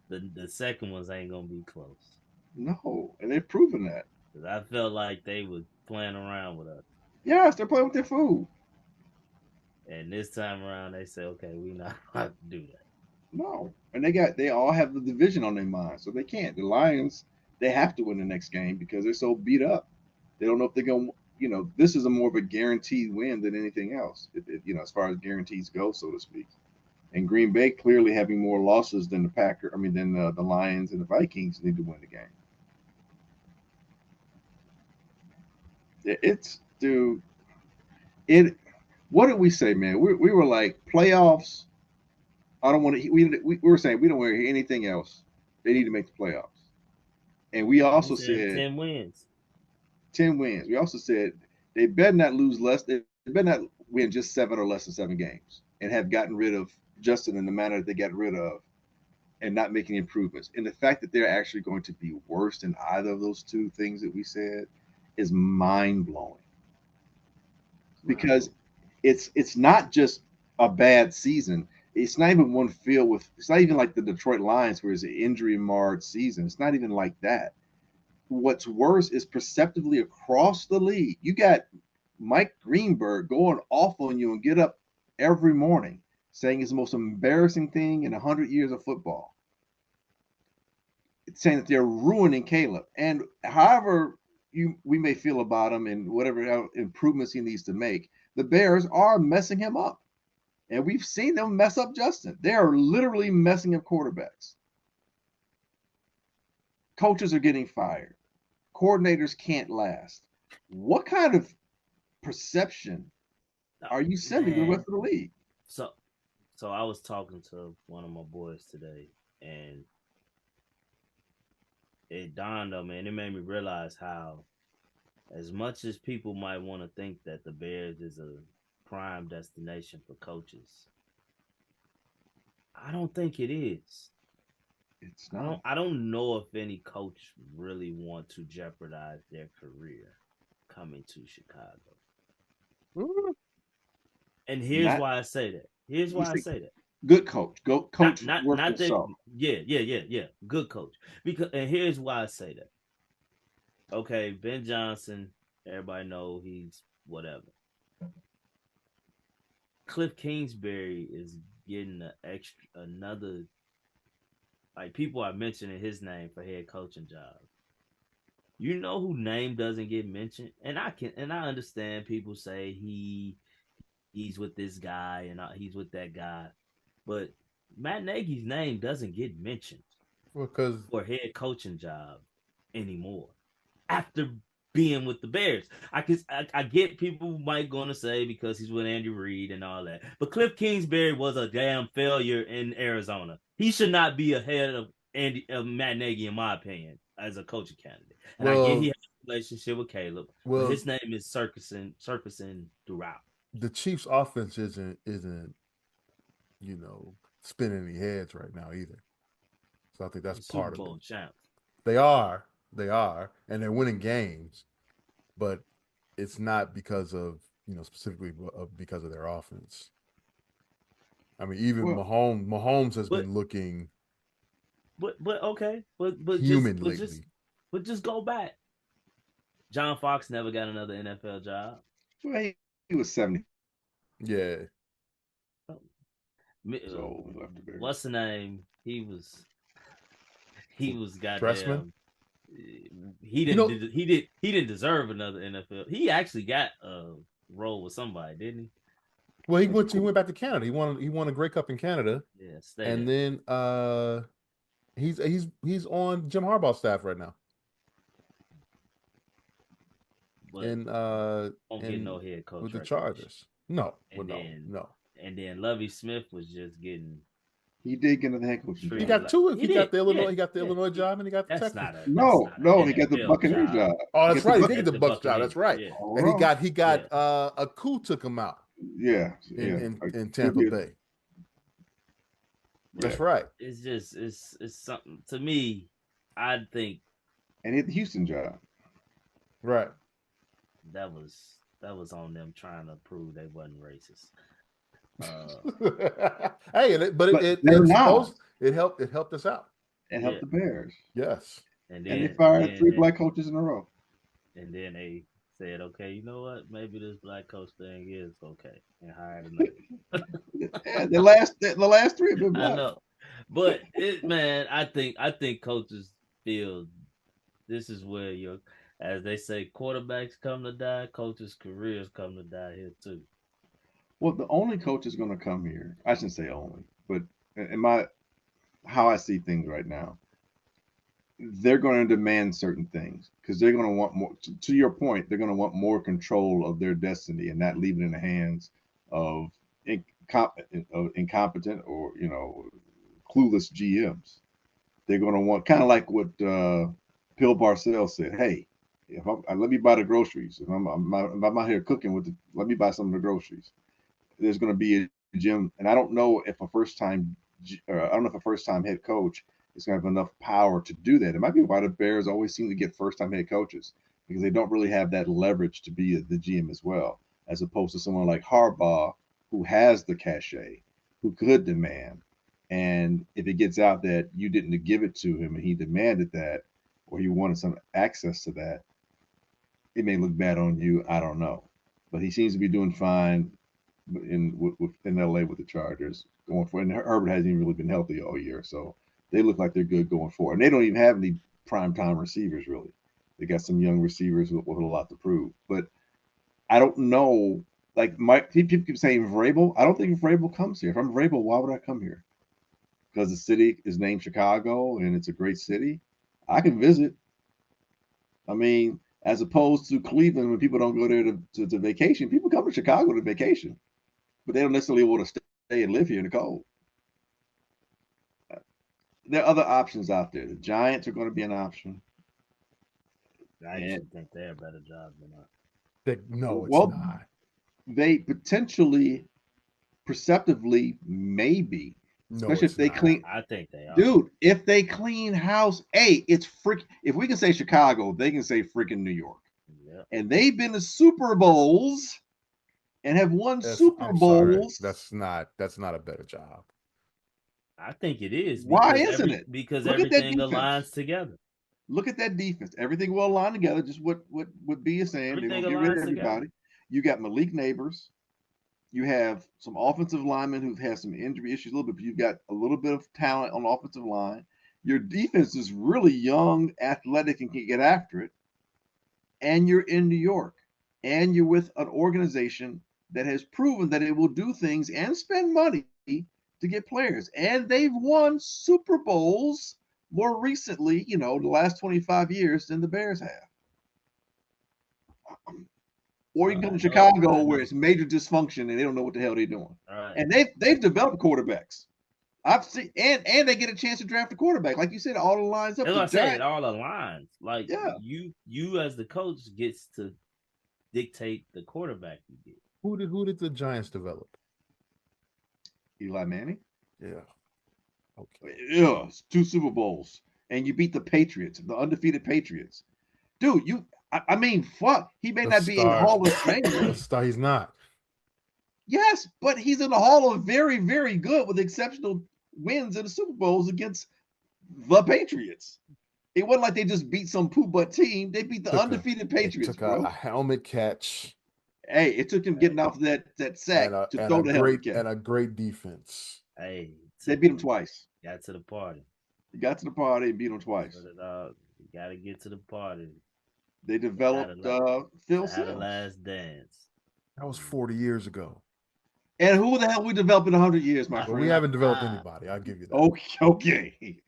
The second ones ain't gonna be close No, and they've proven that. because I felt like they was playing around with us, Yes, they're playing with their food. and this time around they say, okay, we not about to do that. No, and they all have the division on their mind, so they can't. The Lions, they have to win the next game because they're so beat up. They don't know if they're going. This is a more of a guaranteed win than anything else. As far as guarantees go, so to speak. And Green Bay clearly having more losses than the Packer. I mean, than the Lions and the Vikings need to win the game. It's dude. It. What did we say, man? We were like playoffs. I don't want to. We were saying we don't want to hear anything else. They need to make the playoffs. And we We also said said 10 wins. 10 wins. We also said they better not lose less. They better not win just 7 or less than 7 games and have gotten rid of Justin in the manner that they got rid of and not making improvements. And the fact that they're actually going to be worse than either of those two things that we said is mind blowing because it's not just a bad season. It's not even one filled with. It's not even like the Detroit Lions where it's an injury marred season. It's not even like that. What's worse is perceptively across the league. You got Mike Greenberg going off on you and get up every morning saying it's the most embarrassing thing in 100 years of football. It's saying that they're ruining Caleb. And however we may feel about him and whatever improvements he needs to make, the Bears are messing him up. And we've seen them mess up Justin. They are literally messing up quarterbacks. Coaches are getting fired. Coordinators can't last. What kind of perception are you sending to the rest of the league? So, so I was talking to one of my boys today, and it dawned on me, and it made me realize how, as much as people might want to think that the Bears is a prime destination for coaches, I don't think it is. It's not. I don't know if any coach really want to jeopardize their career coming to Chicago. And here's Not. why I say that. Here's You why I see, say that. good coach. Go coach worth Not your that. salt. Yeah. Good coach. Because and here's why I say that. Okay, Ben Johnson. Everybody know he's whatever. Cliff Kingsbury is getting another. Like people are mentioning his name for head coaching job. You know who name doesn't get mentioned, and I understand people say he's with this guy and he's with that guy, but Matt Nagy's name doesn't get mentioned Because for a head coaching job anymore after being with the Bears. I get people might gonna say because he's with Andy Reid and all that, but Cliff Kingsbury was a damn failure in Arizona. He should not be ahead of Matt Nagy in my opinion as a coaching candidate. And I get he well, has a relationship with Caleb, but well, his name is circusing throughout. the Chiefs' offense isn't spinning any heads right now either. So I think that's The Super part of it. Bowl champ. They are, and they're winning games, but it's not because of specifically because of their offense. I mean, even Well, Mahomes has But been looking but okay, human lately. but just go back. John Fox never got another NFL job. well he was 70 Yeah, years old when he left the Bears. What's the name? He was Tressman. goddamn. You know, He didn't deserve another NFL. He actually got a role with somebody, didn't well, he went back to Canada. He won a Grey Cup in Canada, he? Yeah, stay and there. then he's on Jim Harbaugh's staff right now, But and won't get no head coach with the recognition. Chargers. No, well, And no, then no. and then Lovey Smith was just getting He did get another head coaching He job. got two. He got the Illinois. Yeah, He got the Illinois job, and he got the That's Texas. not a No, he got the NFL Buccaneers job. Oh, that's right. He Buc- did get the Bucks job. That's right. Yeah. Hold And he on. got a coup took him out Yeah. in Tampa Bay. Yeah. That's right. It's just it's something to me. I think And he had the Houston job. Right. that was on them trying to prove they wasn't racist. Hey, but they're not. it helped us out. And helped the Bears. Yes. And they fired three black coaches in a row. And then they said, okay, you know what? Maybe this black coach thing is okay, and hired another. Yeah, the last three have been black. I know, but I think coaches feel this is where as they say, quarterbacks come to die, coaches' careers come to die here too. Well, the only coach is going to come here. I shouldn't say only, but how I see things right now, they're going to demand certain things because they're going to want more. To your point, they're going to want more control of their destiny and not leave it in the hands of incompetent or clueless GMs. They're going to want kind of like what Bill Parcells said. Hey, let me buy the groceries. If I'm out here cooking let me buy some of the groceries. There's going to be a gym, and I don't know if a first time head coach is going to have enough power to do that. It might be why the Bears always seem to get first time head coaches because they don't really have that leverage to be the GM as well, as opposed to someone like Harbaugh who has the cachet, who could demand. And if it gets out that you didn't give it to him and he demanded that, or he wanted some access to that, it may look bad on you. I don't know, but he seems to be doing fine in LA with the Chargers going forward. And Herbert hasn't even really been healthy all year, so they look like they're good going forward. And they don't even have any primetime receivers really. They got some young receivers with a lot to prove. But I don't know. Like people keep saying Vrabel. I don't think Vrabel comes here. If I'm Vrabel, why would I come here? Because the city is named Chicago and it's a great city. I can visit. I mean, as opposed to Cleveland, when people don't go there to vacation, people come to Chicago to vacation, but they don't necessarily want to stay and live here in the cold. There are other options out there. The Giants are going to be an option. I actually think they have a better job than us. No, it's not. They potentially, perceptively, maybe. Especially if they clean. I think they are. Dude, if they clean house, it's freaking. If we can say Chicago, they can say freaking New York. Yep. And they've been to Super Bowls and have won Super Bowls. Sorry. That's not a better job. I think it is. Why isn't it? Because everything aligns together. Look at that defense. Everything will align together. Just what B is saying. They're going to get rid of everybody. Together. You got Malik Neighbors. You have some offensive linemen who've had some injury issues a little bit, but you've got a little bit of talent on the offensive line. Your defense is really young, athletic, and can get after it. And you're in New York. And you're with an organization that has proven that it will do things and spend money to get players. And they've won Super Bowls more recently, the last 25 years than the Bears have. Or you can come to Chicago where it's major dysfunction and they don't know what the hell they're doing. Right. And they've developed quarterbacks. I've seen and they get a chance to draft a quarterback. Like you said, all the lines up. That's what I said, all the lines. Like you as the coach gets to dictate the quarterback you get. Who did the Giants develop? Eli Manning? Yeah. Okay. Yeah, 2 Super Bowls. And you beat the Patriots, the undefeated Patriots. Dude, I mean, fuck. He may not be in the Hall of Fame. He's not. Yes, but he's in the Hall of very, very good with exceptional wins in the Super Bowls against the Patriots. It wasn't like they just beat some poo-butt team. They beat the undefeated Patriots, bro. A helmet catch. Hey, it took him getting off that sack to throw the helmet catch. And a great defense. Hey. They beat him twice. Got to the party. He got to the party and beat him twice. You got to get to the party. They developed Phil Simms. Had a last dance. That was 40 years ago. And who the hell we developed in 100 years, my friend? We haven't developed anybody. I'll give you that. Okay.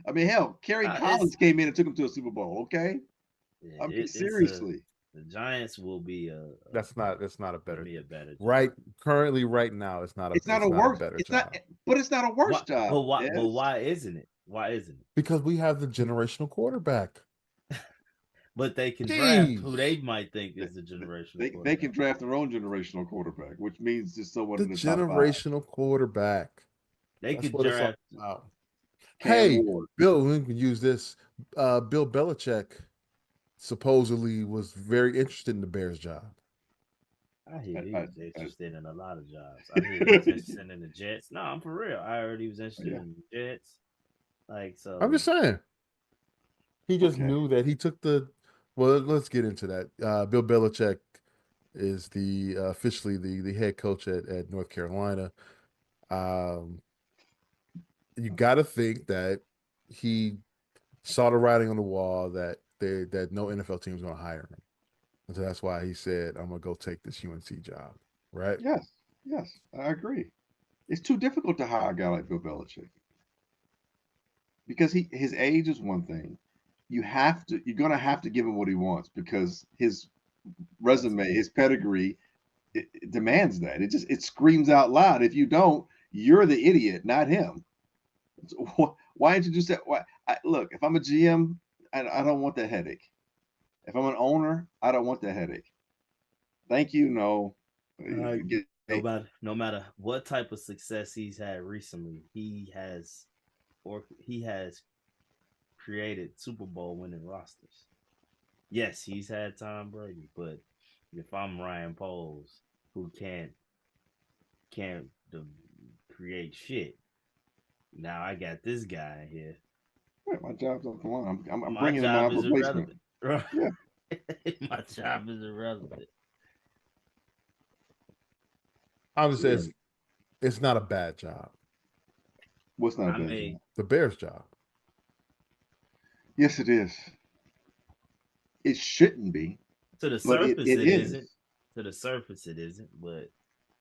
I mean, hell, Kerry Collins came in and took him to a Super Bowl, okay? Yeah, seriously. The Giants will be That's not a better be a better job. currently right now. It's not It's not a a worse. better It's job not. But it's not a worse What? job. But Yes. why isn't it? Why isn't it? because we have the generational quarterback. But they can draft who Jeez, they might think is the generational They can quarterback. draft their own generational quarterback, which means just someone the in the top five. generational quarterback. They That's could what it's all draft. about. Cam Hey, Ward. Bill, we can use this. Bill Belichick supposedly was very interested in the Bears job. I hear he I, was I, interested in a lot of jobs. I hear he was interested in the Jets. No, I'm for real. I heard he was interested yeah. in the Jets. Like I'm so, just saying. He just Okay. knew that he took the. Well, let's get into that. Bill Belichick is the officially the head coach at North Carolina. Um, you got to think that he saw the writing on the wall that no NFL team is going to hire him, and so that's why he said, "I'm going to go take this UNC job." Right? Yes. Yes. I agree. It's too difficult to hire a guy like Bill Belichick because his age is one thing. You're gonna have to give him what he wants because his resume, his pedigree, it demands that. It screams out loud. If you don't, you're the idiot, not him. So, why didn't you just say? Look, if I'm a GM, I don't want that headache. If I'm an owner, I don't want that headache. Thank you. No. Get, no matter what type of success he's had recently, he has created Super Bowl winning rosters. Yes, he's had Tom Brady, but if I'm Ryan Poles, who can't create shit, now I got this guy here. my job's off the line. I'm My bringing in my job is replacement. irrelevant. Right? Yeah. My job is irrelevant. I would say Yeah. it's not a bad job. What's not a I bad mean, job? The Bears job. Yes, it is. It shouldn't be, to the but surface, it it isn't. is. To the surface, it isn't.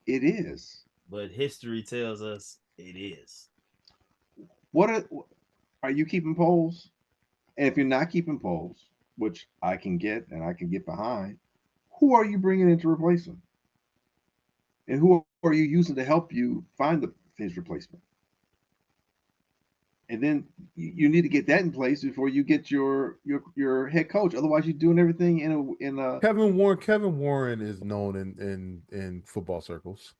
It is. But history tells us it is. What are you keeping polls? And if you're not keeping polls, which I can get and I can get behind, who are you bringing in to replace him? And who are you using to help you find his replacement? And then you need to get that in place before you get your head coach. Otherwise, you're doing everything in a. Kevin Warren is known in football circles.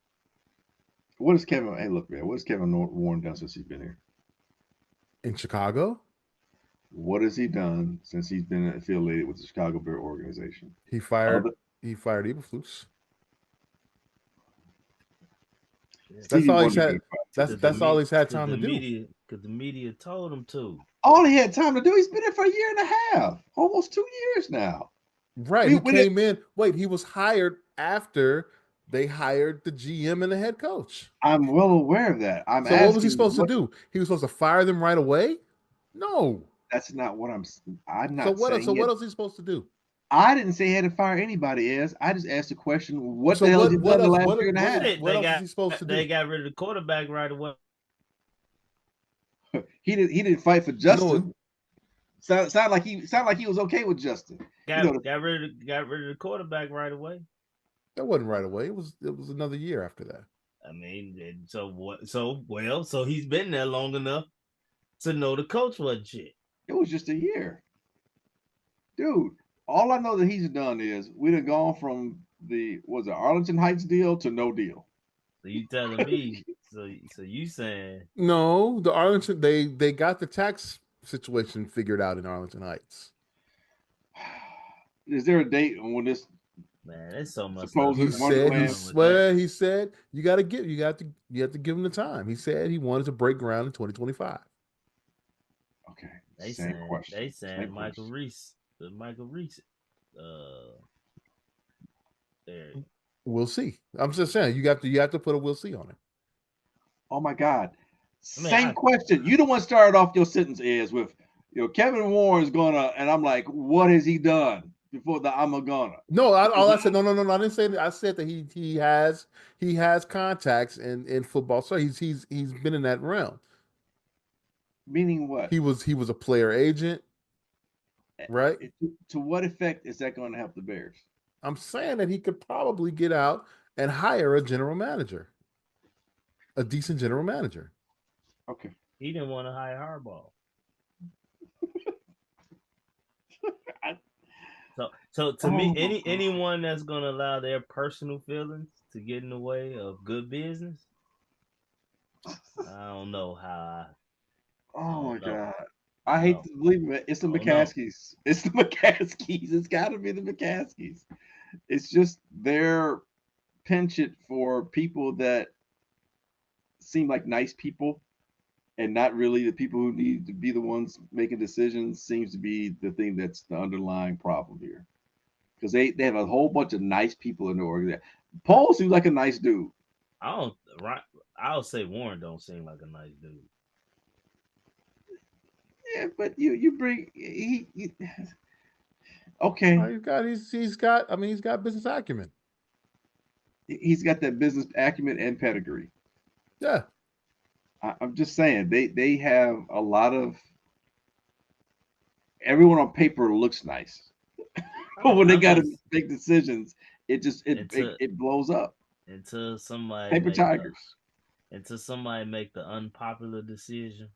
What is Kevin? Hey, look, man. What has Kevin Warren done since he's been here? In Chicago, What has he done since he's been affiliated with the Chicago Bear organization? he fired Other, Eberflus. That's Stevie all he's Wonder had. been fired. That's all he's had time to do. Because the media told him to. All he had time to do. He's been there for a year and a half, almost 2 years now. Right. He came in. Wait, he was hired after they hired the GM and the head coach. I'm well aware of that. So what was he supposed to do? He was supposed to fire them right away? No. That's not what I'm not So what saying. So what else is he supposed to do? I didn't say he had to fire anybody, I just asked the question, what So the hell has what he what done the else last what year and a half? what else is he supposed to do? They got rid of the quarterback right away. He didn't fight for Justin. Sound like he was okay with Justin. Got rid of the quarterback right away. That wasn't right away. It was another year after that. I mean, so what? So he's been there long enough to know the coach wasn't shit. It was just a year, dude. All I know that he's done is we'd have gone from the Arlington Heights deal to no deal. So you telling me? so you saying no? The Arlington they got the tax situation figured out in Arlington Heights. Is there a date on when this? Man, there's so much. He said you have to give him the time. He said he wanted to break ground in 2025. Okay. They saying Michael Reese. The Michael Reese. There. We'll see. I'm just saying you have to put a we'll see on it. Oh my God. Same question. You don't want to start off your sentence is with Kevin Warren's gonna, and I'm like, what has he done before the I'm a gonna? No, I said no. I didn't say that. I said that he has contacts in football. So he's been in that realm. Meaning what? He was a player agent. right? To what effect is that going to help the Bears? I'm saying that he could probably get out and hire a general manager, a decent general manager. Okay. He didn't want to hire Harbaugh. So to me, anyone that's gonna allow their personal feelings to get in the way of good business, I don't know how. Oh my Know. God. I hate to believe it. It's the McCaskies. It's the McCaskies. It's got to be the McCaskies. It's just their penchant for people that seem like nice people and not really the people who need to be the ones making decisions seems to be the thing that's the underlying problem here. Because they have a whole bunch of nice people in the organization. Paul seems like a nice dude. I'll say Warren don't seem like a nice dude. Yeah, but you bring okay. He's got business acumen. He's got that business acumen and pedigree. Yeah. I'm just saying they have a lot of everyone on paper looks nice. But when they got to make decisions, it blows up. Until somebody paper tigers. Until somebody make the unpopular decision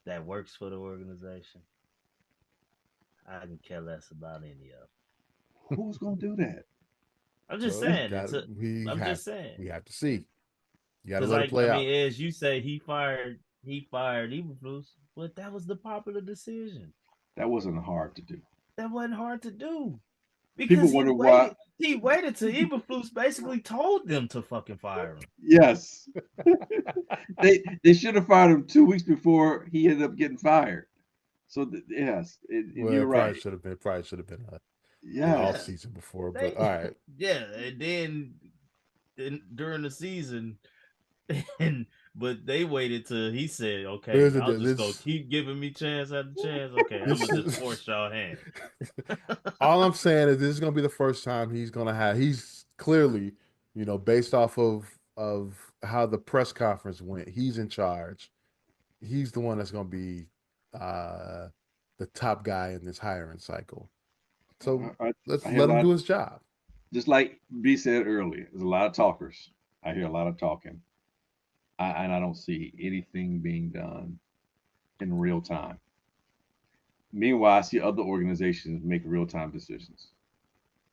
that works for the organization, I can care less about any of them. Who's gonna do that? I'm just saying. We have to see. You got to let it play out. As you say, he fired Eberflus, but that was the popular decision. That wasn't hard to do. That wasn't hard to do. Because he waited till Eberflus basically told them to fucking fire him. Yes. they should have fired him 2 weeks before he ended up getting fired. So yes, you're right. Probably should have been an off season before, but all right. Yeah, and then during the season, but they waited till he said, "Okay, I'll just go keep giving me chance after chance." Okay, I'm gonna just force y'all hand. All I'm saying is this is gonna be the first time he's gonna have. He's clearly, based off of how the press conference went, he's in charge. He's the one that's gonna be the top guy in this hiring cycle. So let's let him do his job. Just like B said earlier, there's a lot of talkers. I hear a lot of talking. And I don't see anything being done in real time. Meanwhile, I see other organizations make real time decisions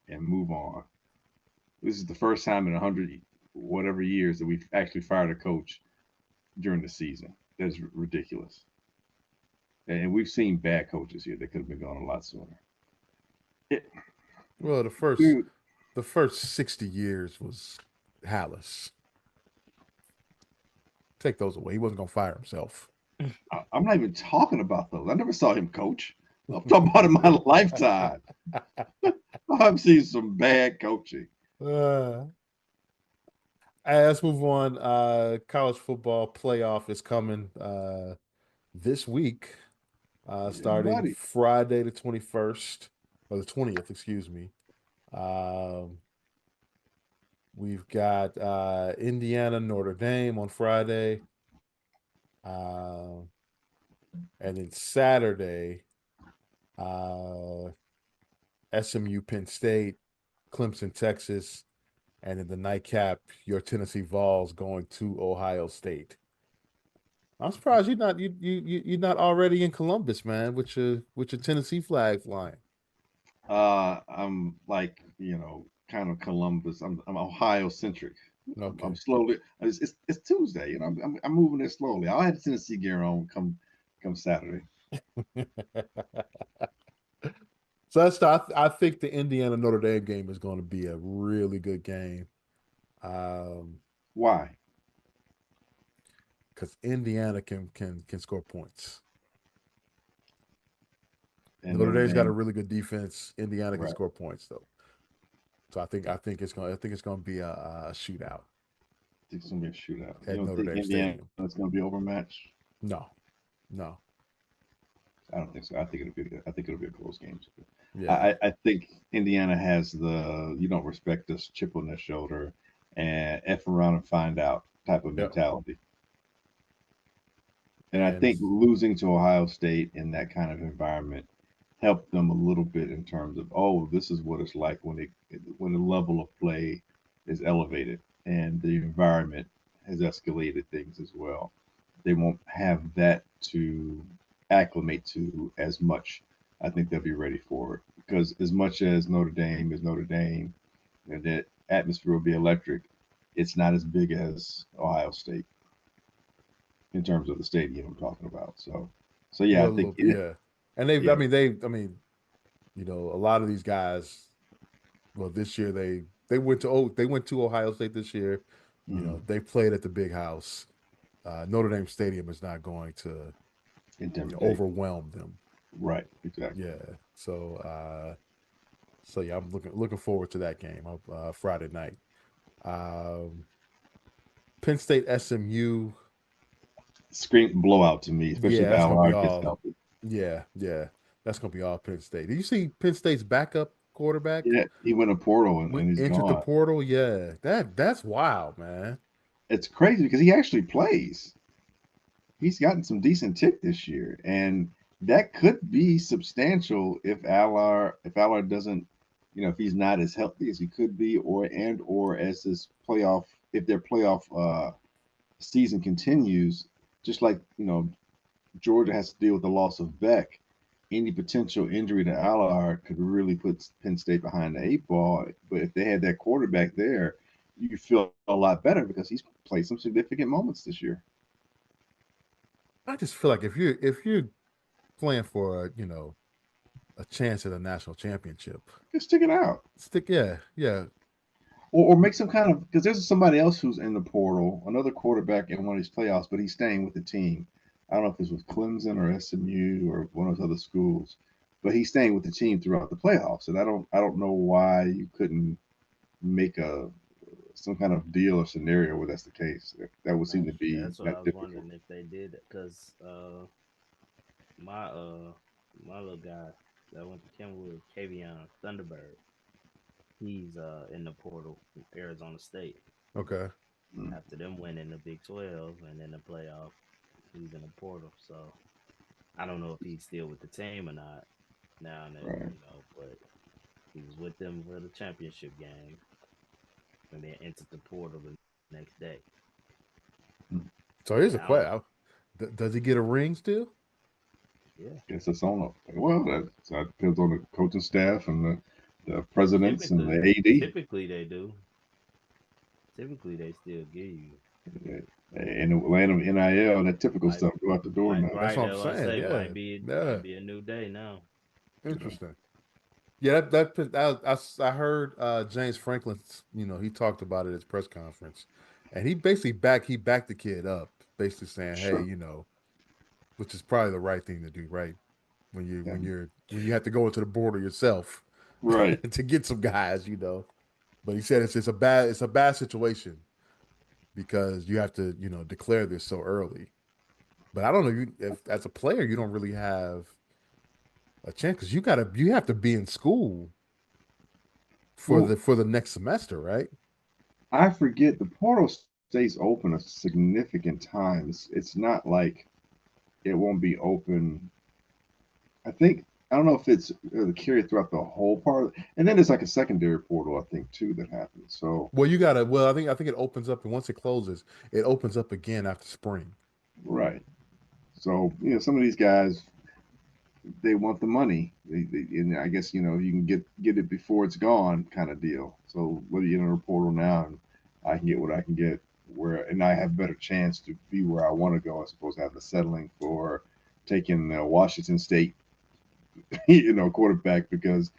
and move on. This is the first time in 100 whatever years that we've actually fired a coach during the season. That's ridiculous. And we've seen bad coaches here that could have been gone a lot sooner. Well, the first 60 years was Hallis. Take those away. He wasn't going to fire himself. I'm not even talking about those. I never saw him coach. I'm talking about in my lifetime. I've seen some bad coaching. Let's move on. College football playoff is coming this week, starting Friday the 21st, or the 20th, excuse me. We've got Indiana, Notre Dame on Friday. And then Saturday, SMU, Penn State, Clemson, Texas, and in the nightcap, your Tennessee Vols going to Ohio State. I'm surprised you're not already in Columbus, man, with your Tennessee flag flying. I'm like, kind of Columbus. I'm Ohio centric. Okay. I'm slowly. It's Tuesday, I'm moving it slowly. I'll have Tennessee gear on come Saturday. So I think the Indiana Notre Dame game is going to be a really good game. Why? Because Indiana can score points. And Notre Dame's got a really good defense. Indiana can score points though. So I think it's going to be a shootout. I think it's going to be a shootout. At Notre Dame Stadium. It's going to be overmatched. No. I don't think so. I think it'll be a close game. Yeah. I think Indiana has the "you don't respect us" chip on their shoulder and F around and find out type of mentality. And I think losing to Ohio State in that kind of environment help them a little bit in terms of, oh, this is what it's like when the level of play is elevated and the environment has escalated things as well. They won't have that to acclimate to as much. I think they'll be ready for it because as much as Notre Dame is Notre Dame, and that atmosphere will be electric, it's not as big as Ohio State in terms of the stadium I'm talking about. So yeah, I think Yeah, and they, yeah. I mean, a lot of these guys. Well, this year they went to Ohio State this year. Mhm. They played at the Big House. Notre Dame Stadium is not going to Intimidate. overwhelm them. Right, exactly. Yeah. So yeah, I'm looking forward to that game Friday night. Um, Penn State SMU. Scream blowout to me, especially Yeah, if that's gonna be Allard gets all. healthy. Yeah, that's gonna be all Penn State. Did you see Penn State's backup quarterback Yeah, he went a portal and he's entered the gone. portal? Yeah, that's wild, man. It's crazy because he actually plays. He's gotten some decent tick this year, and that could be substantial if Allard doesn't, if he's not as healthy as he could be, or as this playoff if their playoff season continues, just like Georgia has to deal with the loss of Beck. Any potential injury to Allard could really put Penn State behind the eight ball. But if they had that quarterback there, you feel a lot better because he's played some significant moments this year. I just feel like if you're playing for a chance at a national championship, Just stick it out. yeah. Or make some kind of, because there's somebody else who's in the portal, another quarterback in one of these playoffs, but he's staying with the team. I don't know if it's with Clemson or SMU or one of those other schools, but he's staying with the team throughout the playoffs. And I don't know why you couldn't make a some kind of deal or scenario where that's the case. That would seem to be That's what I not was difficult. wondering if they did it because my my little guy that went to Kenwood, Kavion Thunderbird, he's in the portal from Arizona State. Okay. Mm, After them winning the Big 12 and then the playoff, he's in the portal. So I don't know if he's still with the team or not now that, right. but he was with them for the championship game and then entered the portal the next day. Mm. So here's a Now, question: Does he get a ring still? yeah, Guess that's on. Well, that depends on the coaching staff and the presidents and the typically, AD. typically they do. Typically, they still give you. In the land of NIL, that typical Might, stuff go out the door now. That's right. what I'm That's what I saying. say. Yeah, Might yeah. be a new day now. Interesting. Yeah, I heard James Franklin. He talked about it at his press conference, and he backed the kid up, basically saying, "Hey, Sure. which is probably the right thing to do, right? When you Yeah. when you have to go into the border yourself Right. to get some guys. But he said it's a bad situation because you have to declare this so early. But I don't know if as a player you don't really have a chance because you have to be in school for Well, the next semester, right? I forget the portal stays open a significant time. It's not like it won't be open. I think I don't know if it's carried throughout the whole part, and then there's like a secondary portal I think too that happens. So Well, you gotta. Well, I think it opens up, and once it closes, it opens up again after spring. right. So some of these guys they want the money. And I guess you can get it before it's gone, kind of deal. So whether you're in a portal now and I can get what I can get, and I have a better chance to be where I want to go, as opposed to having to settling for taking Washington State, quarterback because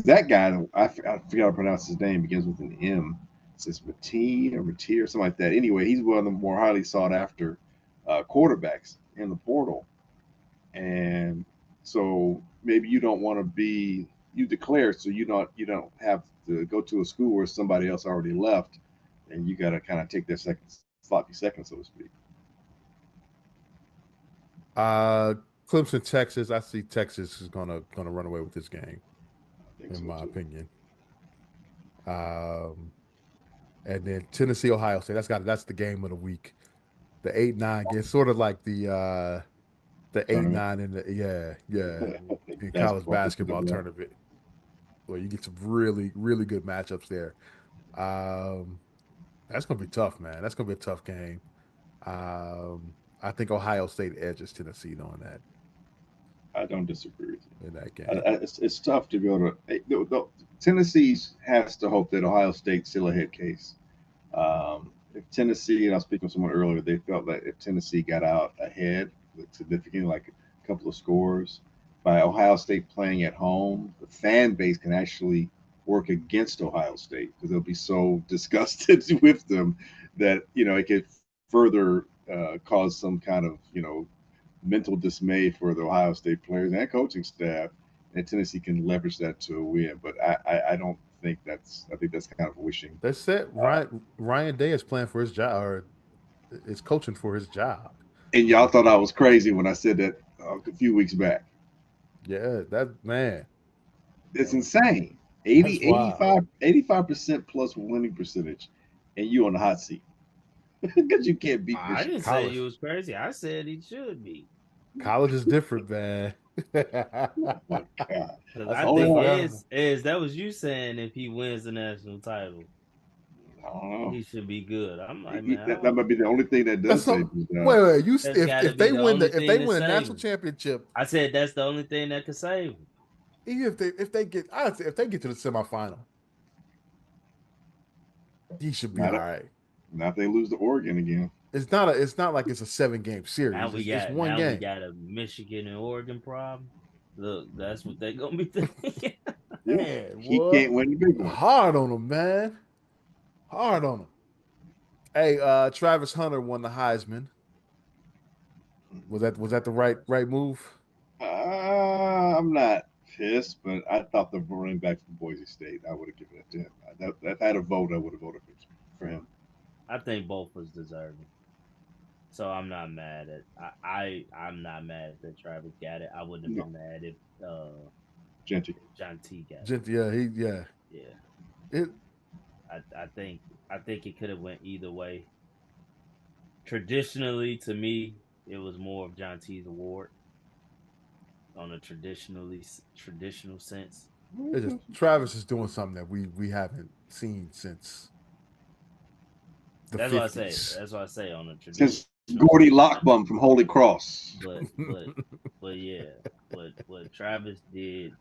that guy I forgot to pronounce his name begins with an M. It says Mateen or Mateer or something like that. Anyway, he's one of the more highly sought after quarterbacks in the portal. And so maybe you don't want to be you declare so you don't have to go to a school where somebody else already left and you got to kind of take their second sloppy second, so to speak. Uh, Clemson, Texas. I see Texas is gonna run away with this game, I think in so my too. opinion. Um, and then Tennessee, Ohio State. That's the game of the week. The 8-9 game, sort of like the Tournament. 8-9 in the yeah. in college Basketball. basketball tournament where you get some really, really good matchups there. That's gonna be tough, man. That's gonna be a tough game. I think Ohio State edges Tennessee on that I don't disagree with you. in that game. It's tough to go to. Tennessee has to hope that Ohio State's still a head case. If Tennessee, and I was speaking with someone earlier, they felt that if Tennessee got out ahead with significantly, like a couple of scores, by Ohio State playing at home, the fan base can actually work against Ohio State because they'll be so disgusted with them that it could further cause some kind of mental dismay for the Ohio State players and coaching staff, and Tennessee can leverage that to a win. But I don't think that's. I think that's kind of wishing. That's it. Ryan Day is playing for his job or is coaching for his job. And y'all thought I was crazy when I said that a few weeks back. Yeah, that man. It's insane. 85% plus winning percentage, and you on the hot seat because you can't beat I Michigan. didn't say he was crazy. I said he should be. College is different, man. Oh my God. I think that was you saying if he wins the national title, I don't know. he should be good. I'm like, man, that might be the only thing that does save me. Wait, if they win the national championship, I said that's the only thing that could save him. Even if they get to the semifinal, he should be all right. Now if they lose to Oregon again, it's not like it's a 7-game series. Now it's one game. We got a Michigan and Oregon problem. Look, that's what they're gonna be thinking. Yeah, he can't win the big one. Hard on him, man. Hard on him. Hey, Travis Hunter won the Heisman. Was that the right move? I'm not pissed, but I thought the running back from Boise State, I would have given it to him. If I had a vote, I would have voted for him. I think both was deserving. So I'm not mad at I'm not mad that Travis got it. I wouldn't have been mad if John T got it. Yeah. I think it could have went either way. Traditionally, to me, it was more of John T's award on a traditional sense. Travis is doing something that we haven't seen since the 50s. That's why I say on a traditional. Since Gordy Lockbum from Holy Cross. But yeah, what Travis did,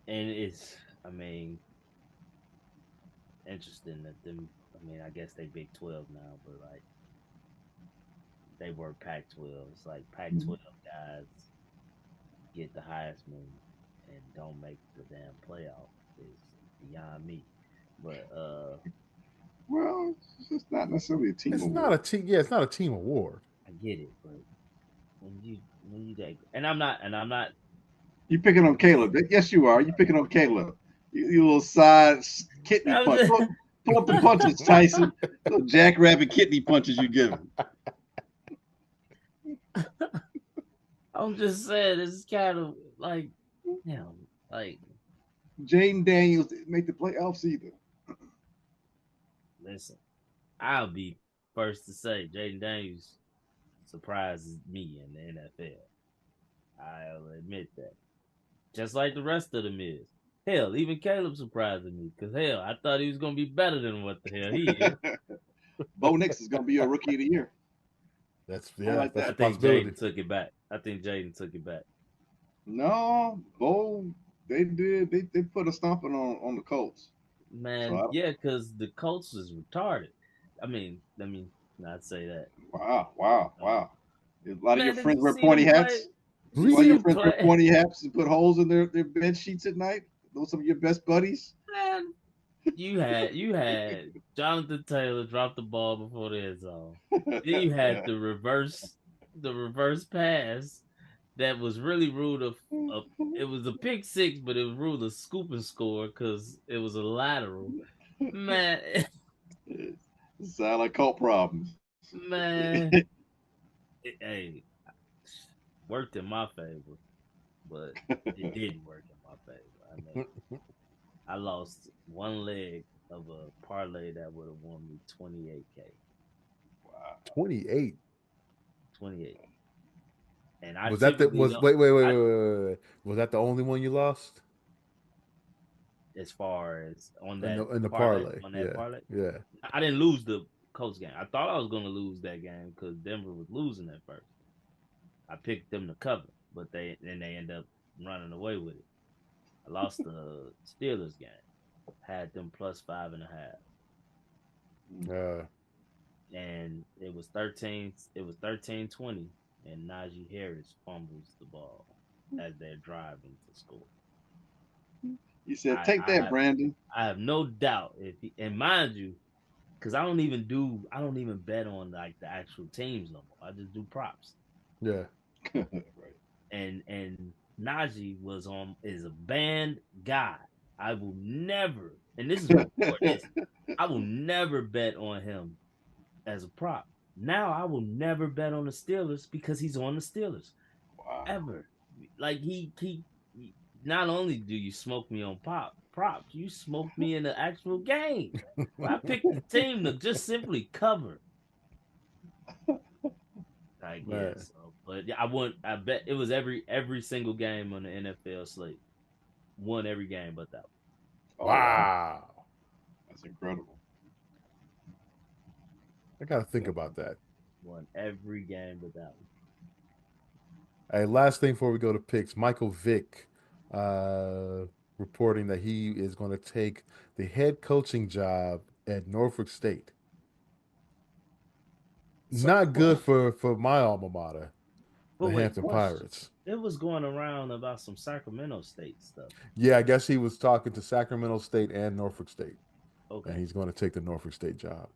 and it's interesting that them. I guess they Big 12 now, but like they were Pac-12. It's like Pac-12 guys get the Heisman and don't make the damn playoff is beyond me. But well, it's not necessarily a team. It's not a team. Yeah, it's not a team award. I get it, but when you and I'm not. You picking on Caleb? Yes, you are. You picking on Caleb? You little side kidney punch. Pull up the punches, Tyson. Little jackrabbit kidney punches you give him. I'm just saying, it's kind of like, like Jaden Daniels didn't make the playoffs either. Listen, I'll be first to say Jaden Daniels surprises me in the NFL. I'll admit that. Just like the rest of them is. Hell, even Caleb surprising me because hell, I thought he was gonna be better than what the hell he is. Bo Nix is gonna be a rookie of the year. That's I think Jaden took it back. No, Bo, they did. They put a stomping on the Colts. Man, so because the Colts is retarded. Let me not say that. Wow. A lot of your friends wear pointy hats. A lot of your friends wear pointy hats and put holes in their bed sheets at night. Those some of your best buddies. Man, you had Jonathan Taylor drop the ball before the end zone. Then you had the reverse pass that was really ruled it was a pick six, but it was ruled a scoop and score because it was a lateral. Man, it sound like cult problems. Man, hey, worked in my favor, but it didn't work in my favor. I lost one leg of a parlay that would have won me $28K. Wow, 28. And I Was that the typically was don't. wait. Was that the only one you lost As far as on in that the parlay, parlay? on that Yeah, parlay, yeah. I didn't lose the Colts game. I thought I was going to lose that game because Denver was losing at first. I picked them to cover, but they end up running away with it. I lost the Steelers game, had them plus 5.5, Uh, and it was 13. It was 13-20, and Najee Harris fumbles the ball as they're driving to score. You said, I, take I that, have Brandon. I have no doubt if he, and mind you, because I don't even bet on like the actual teams no more. I just do props. yeah. Right. And Najee is a banned guy. I will never, and this is before this, I will never bet on him as a prop. Now I will never bet on the Steelers because he's on the Steelers. Wow. Ever. Like he not only do you smoke me on props, you smoke me in the actual game. I picked the team to just simply cover. Like, yeah, Man. so but yeah, I bet it was every single game on the NFL slate. Won every game but that Oh, wow. Wow. That's incredible. I gotta think about that. one. Won every game but that one. Hey, last thing before we go to picks, Michael Vick uh, reporting that he is going to take the head coaching job at Norfolk State. So Not good for my alma mater, but the wait, Hampton question. Pirates. It was going around about some Sacramento State stuff. Yeah, I guess he was talking to Sacramento State and Norfolk State, and Okay. he's going to take the Norfolk State job.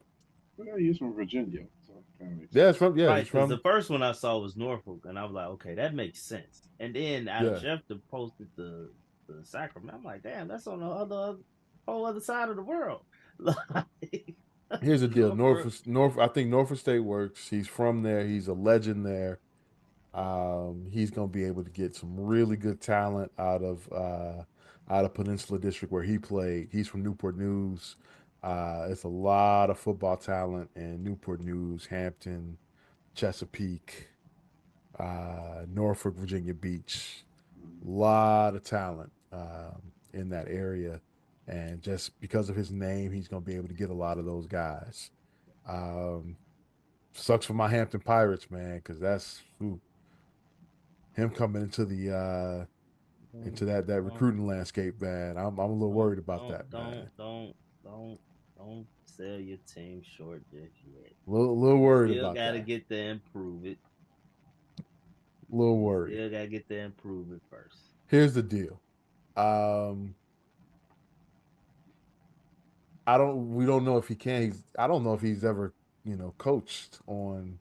Well, he's from Virginia, so it kind of makes Yeah, it's sense. from he's Right, because the from first one I saw was Norfolk, and I was like, okay, that makes sense. And then Adam yeah. Schefter posted the Sacramento. I'm like, damn, that's on the whole other side of the world. Like, Here's the deal, Norfolk, North. I think Norfolk State works. He's from there. He's a legend there. He's going to be able to get some really good talent out of Peninsula District where he played. He's from Newport News. It's a lot of football talent in Newport News, Hampton, Chesapeake, Norfolk, Virginia Beach. A lot of talent in that area, and just because of his name, he's going to be able to get a lot of those guys. Um, Sucks for my Hampton Pirates, man, because that's him coming into that don't, recruiting landscape, man. I'm a little don't, worried about don't, that, man. don't, don't, don't, don't sell your team short just yet. Little worried Still about got to that. get to improve it. A little worried. Still got to get to improve it first. Here's the deal. Um, we don't know if he can. I don't know if he's ever, coached on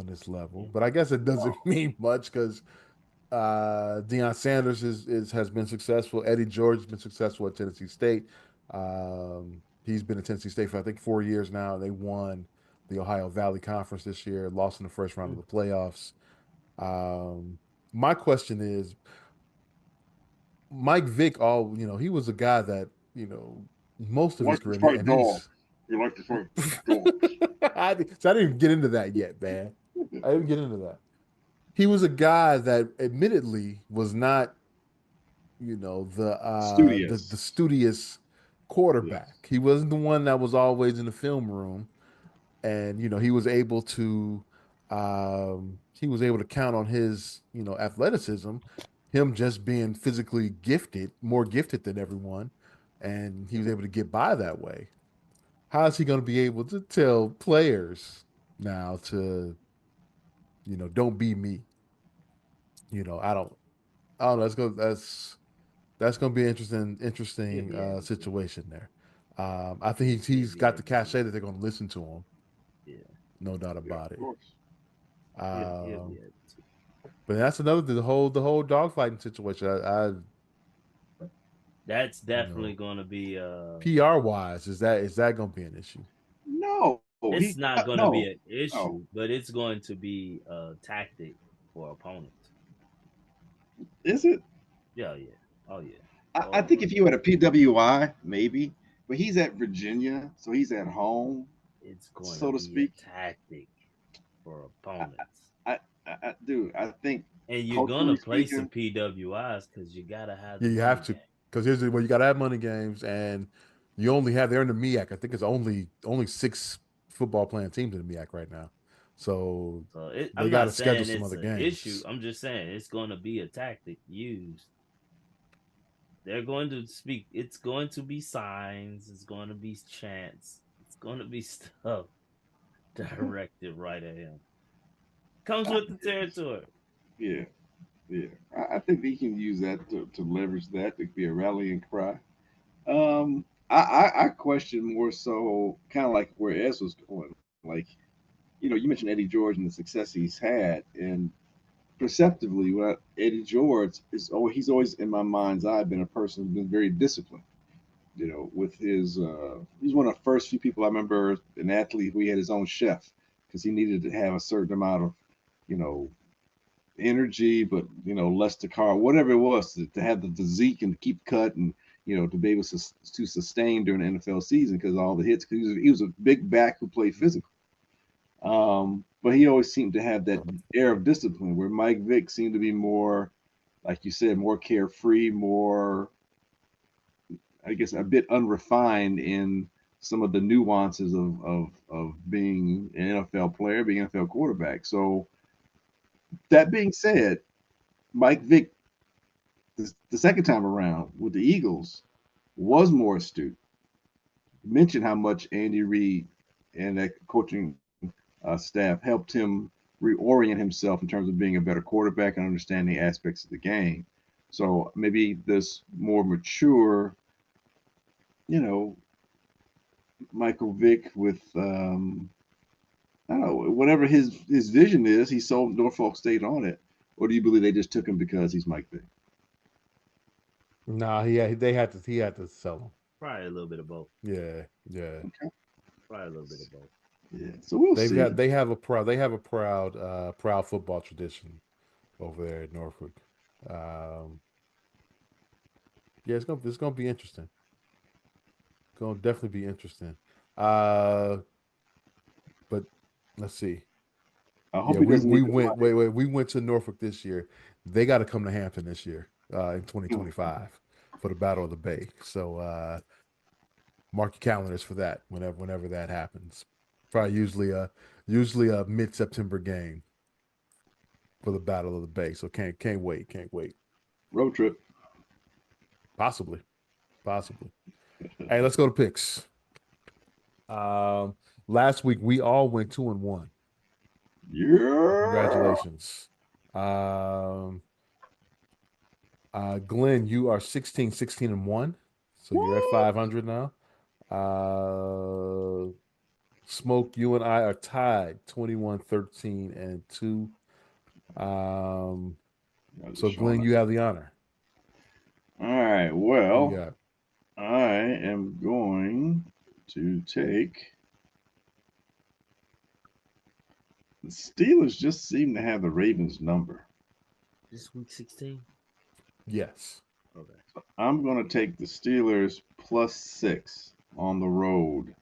this level. Yeah. But I guess it doesn't mean much because Deion Sanders has been successful. Eddie George has been successful at Tennessee State. He's been at Tennessee State for I think 4 years now. They won the Ohio Valley Conference this year, lost in the first round of the playoffs. My question is, Mike Vick, he was a guy that, most of his Like to career, fight and dogs. he's You like to fight dogs. so I didn't even get into that yet, man. I didn't get into that. He was a guy that admittedly was not, the Studious. studious Yes. quarterback. He wasn't the one that was always in the film room, and he was able to count on his athleticism, him just being physically gifted, more gifted than everyone, and he was able to get by that way. How is he going to be able to tell players now to don't be me? I don't know. That's gonna be an He'll interesting be able to. situation there. I think He'll he's be got the able to. cachet that they're gonna listen to him, Yeah. no doubt Yeah, about of it. course. He'll be Um, able to. but that's another the whole dogfighting situation. That's You definitely know going to be PR wise, is that gonna be an issue? No, it's not going to be no, an no. issue, but it's going to be a tactic for opponents. Is it? Yeah, yeah. Oh yeah. I Oh, think if you had a PWI, maybe, but he's at Virginia, so he's at home, it's going to so to be a speak. tactic for I, opponents. I, dude, I think And you're gonna culturally play some speaking, PWIs because you gotta have Yeah, the you money have to, game. because here's the, well, you got to have money games, and you only have they're in the MEAC. I think it's only six football playing teams in the MEAC right now, so So they I'm got not to schedule saying some it's other an issue. games. I'm just saying it's going to be a tactic used. They're going to speak. It's going to be signs. It's going to be chants. It's going to be stuff directed right at him. Comes with the territory. yeah, yeah. I think he can use that to leverage that to be a rallying cry. I question more so kind of like where Ez was going. Like, you mentioned Eddie George and the success he's had, and perceptively, what Eddie George is, he's always in my mind's eye been a person who's been very disciplined. With his, he's one of the first few people I remember, an athlete who he had his own chef because he needed to have a certain amount of, you know, energy, but less to carb, whatever it was, to have the physique and to keep cut and to be able to sustain during the NFL season because all the hits. Because he was a big back who played physical. But he always seemed to have that air of discipline where Mike Vick seemed to be more, like you said, more carefree, more, I guess, a bit unrefined in some of the nuances of being an NFL player, being an NFL quarterback. So that being said, Mike Vick, the second time around with the Eagles, was more astute. Mentioned how much Andy Reid and that coaching staff helped him reorient himself in terms of being a better quarterback and understanding aspects of the game. So maybe this more mature, you know, Michael Vick with I don't know, whatever his vision is, he sold Norfolk State on it. Or do you believe they just took him because he's Mike Vick? Nah, he had to sell them. Probably a little bit of both. Yeah, yeah. Okay. Probably a little bit of both. Yeah. So we'll see. They have a proud football tradition over there at Norfolk. Um, yeah, it's gonna be interesting. It's gonna definitely be interesting. Uh, but let's see. I Yeah, hope he doesn't we need the went money. we went to Norfolk this year. They got to come to Hampton this year in 2025 for the Battle of the Bay. So mark your calendars for that whenever that happens. Probably usually a mid September game for the Battle of the Bay. So can't wait. Road trip. Possibly, possibly. Hey, let's go to picks. Last week we all went 2-1. Yeah. Congratulations. Um, Glenn, you are 16-16-1. So you're at What? 500 now. Uh, Smoke, you and I are tied 21-13-2. Um, That was so Glenn, Sean. you have the honor. All right. Who you Well, got? I am going to take the Steelers. Just seem to have the Ravens number. This week 16. Yes. Okay. I'm going to take the Steelers +6 on the road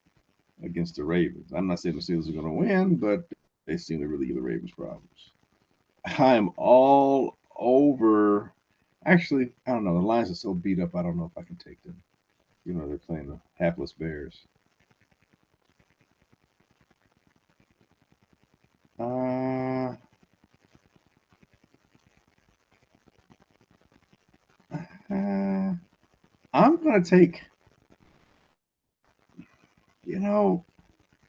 against the Ravens. I'm not saying the Steelers are going to win, but they seem to really give the Ravens problems. I am all over. Actually, I don't know. The Lions are so beat up. I don't know if I can take them. They're playing the hapless Bears. Uh, uh, I'm going to take, you know,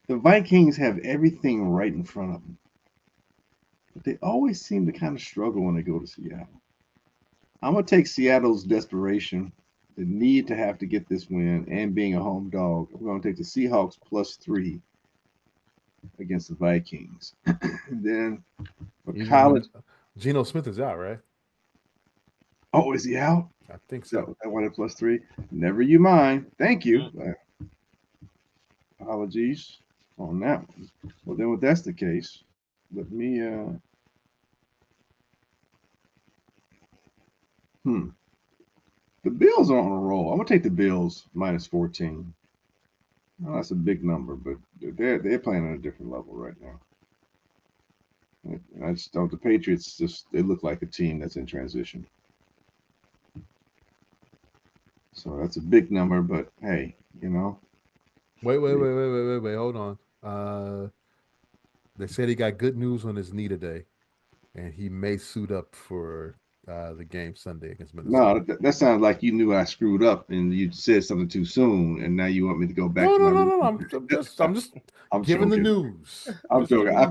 the Vikings have everything right in front of them, but they always seem to kind of struggle when they go to Seattle. I'm going to take Seattle's desperation, the need to have to get this win, and being a home dog. I'm going to take the Seahawks +3 against the Vikings. And then for Even college, when Geno Smith is out, right? oh, is he out? I think So so. I wanted +3. Never you mind. Thank you. Mm. Apologies on that one. Well, then, if that's the case, let me. Hmm. The Bills are on a roll. I'm gonna take the Bills -14. Well, that's a big number, but they're playing at a different level right now. I just don't. The Patriots they look like a team that's in transition. So that's a big number, but hey, Wait. Hold on. They said he got good news on his knee today, and he may suit up for the game Sunday against Minnesota. No, that sounds like you knew I screwed up and you said something too soon, and now you want me to go back to my. No. I'm just I'm giving joking. the news. I'm joking. I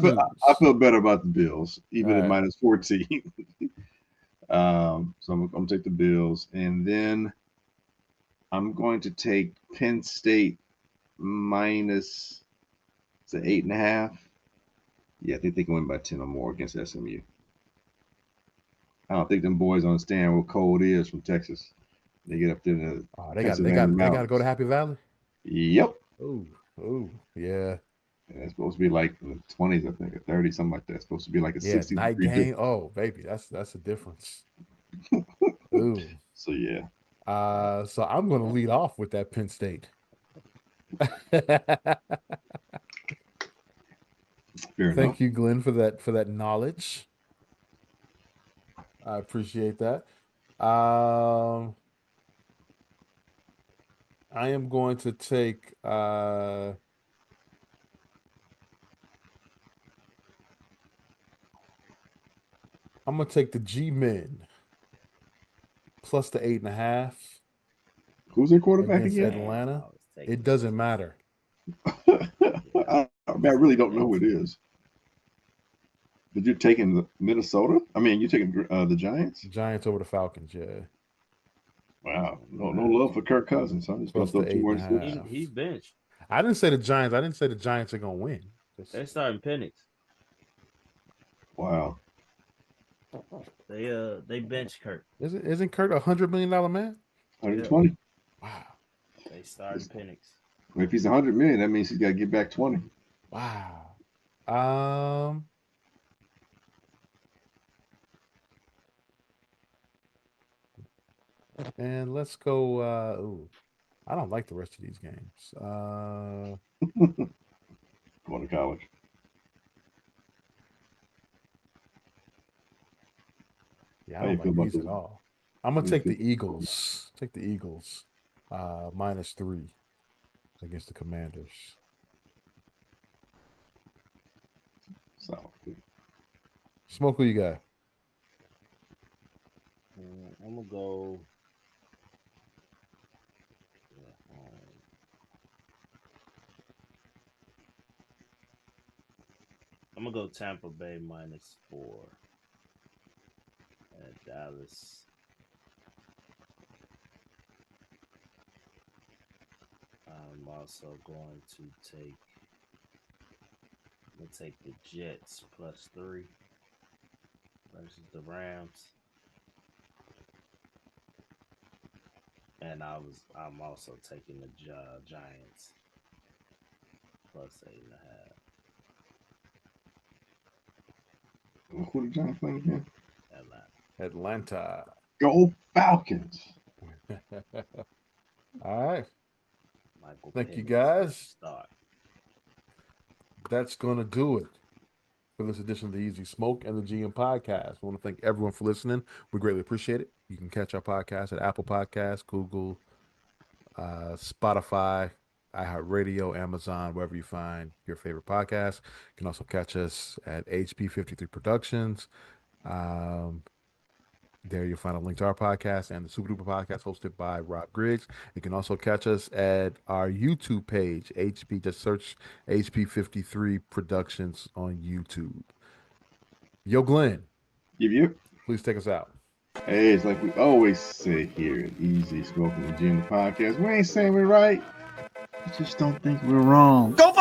feel better about the Bills, even at minus 14. So I'm going to take the Bills, and then I'm going to take Penn State minus 8.5. Yeah, I think they can win by 10 or more against SMU. I don't think them boys understand what cold is from Texas. They get up there in the they got to go to Happy Valley. Yep. Oh, yeah. And it's supposed to be like in the 20s, I think, or 30, something like that. It's supposed to be like a 60 night game. Difference. Oh, baby, that's a difference. Ooh. So yeah. So I'm going to lead off with that Penn State. Thank you, Glenn, for that knowledge. I appreciate that. I am going to take I'm gonna take the G-Men plus the 8.5. Who's their quarterback against again? Atlanta. It doesn't matter. I really don't know who it is. But you're taking Minnesota? I mean, you're taking the Giants? Giants over the Falcons, yeah. Wow. No love for Kirk Cousins. I'm just going to throw 2 words. He benched. I didn't say the Giants. I didn't say the Giants are going to win. They're starting Penix. Wow. They benched Kirk. Isn't Kirk $100 million man? 120. Wow. They started Penix. If he's 100 million, that means he's got to get back 20. Wow. And let's go. I don't like the rest of these games. Going to college. Yeah, I don't like these at all. I'm gonna take the Eagles. Take the Eagles. -3 against the Commanders. So Smoke, who you got? I'm gonna go. I'm gonna go Tampa Bay -4 at Dallas. I'm also going to take the Jets +3 versus the Rams. And I'm also taking the Giants +8.5. Who the Giants playing again? Atlanta. Go Falcons. All right. Michael Thank Penix you, guys. Start. That's going to do it for this edition of the Easy Smoke and the GM Podcast. I want to thank everyone for listening. We greatly appreciate it. You can catch our podcast at Apple Podcasts, Google, Spotify, iHeartRadio, Amazon, wherever you find your favorite podcast. You can also catch us at HP53 Productions. There you'll find a link to our podcast and the Super Duper podcast hosted by Rob Griggs. You can also catch us at our YouTube page, HP. Just search HP53 Productions on YouTube. Yo, Glenn. Yep. Please take us out. Hey, it's like we always say here at Easy Smoking the Gym podcast. We ain't saying we're right. We just don't think we're wrong. Go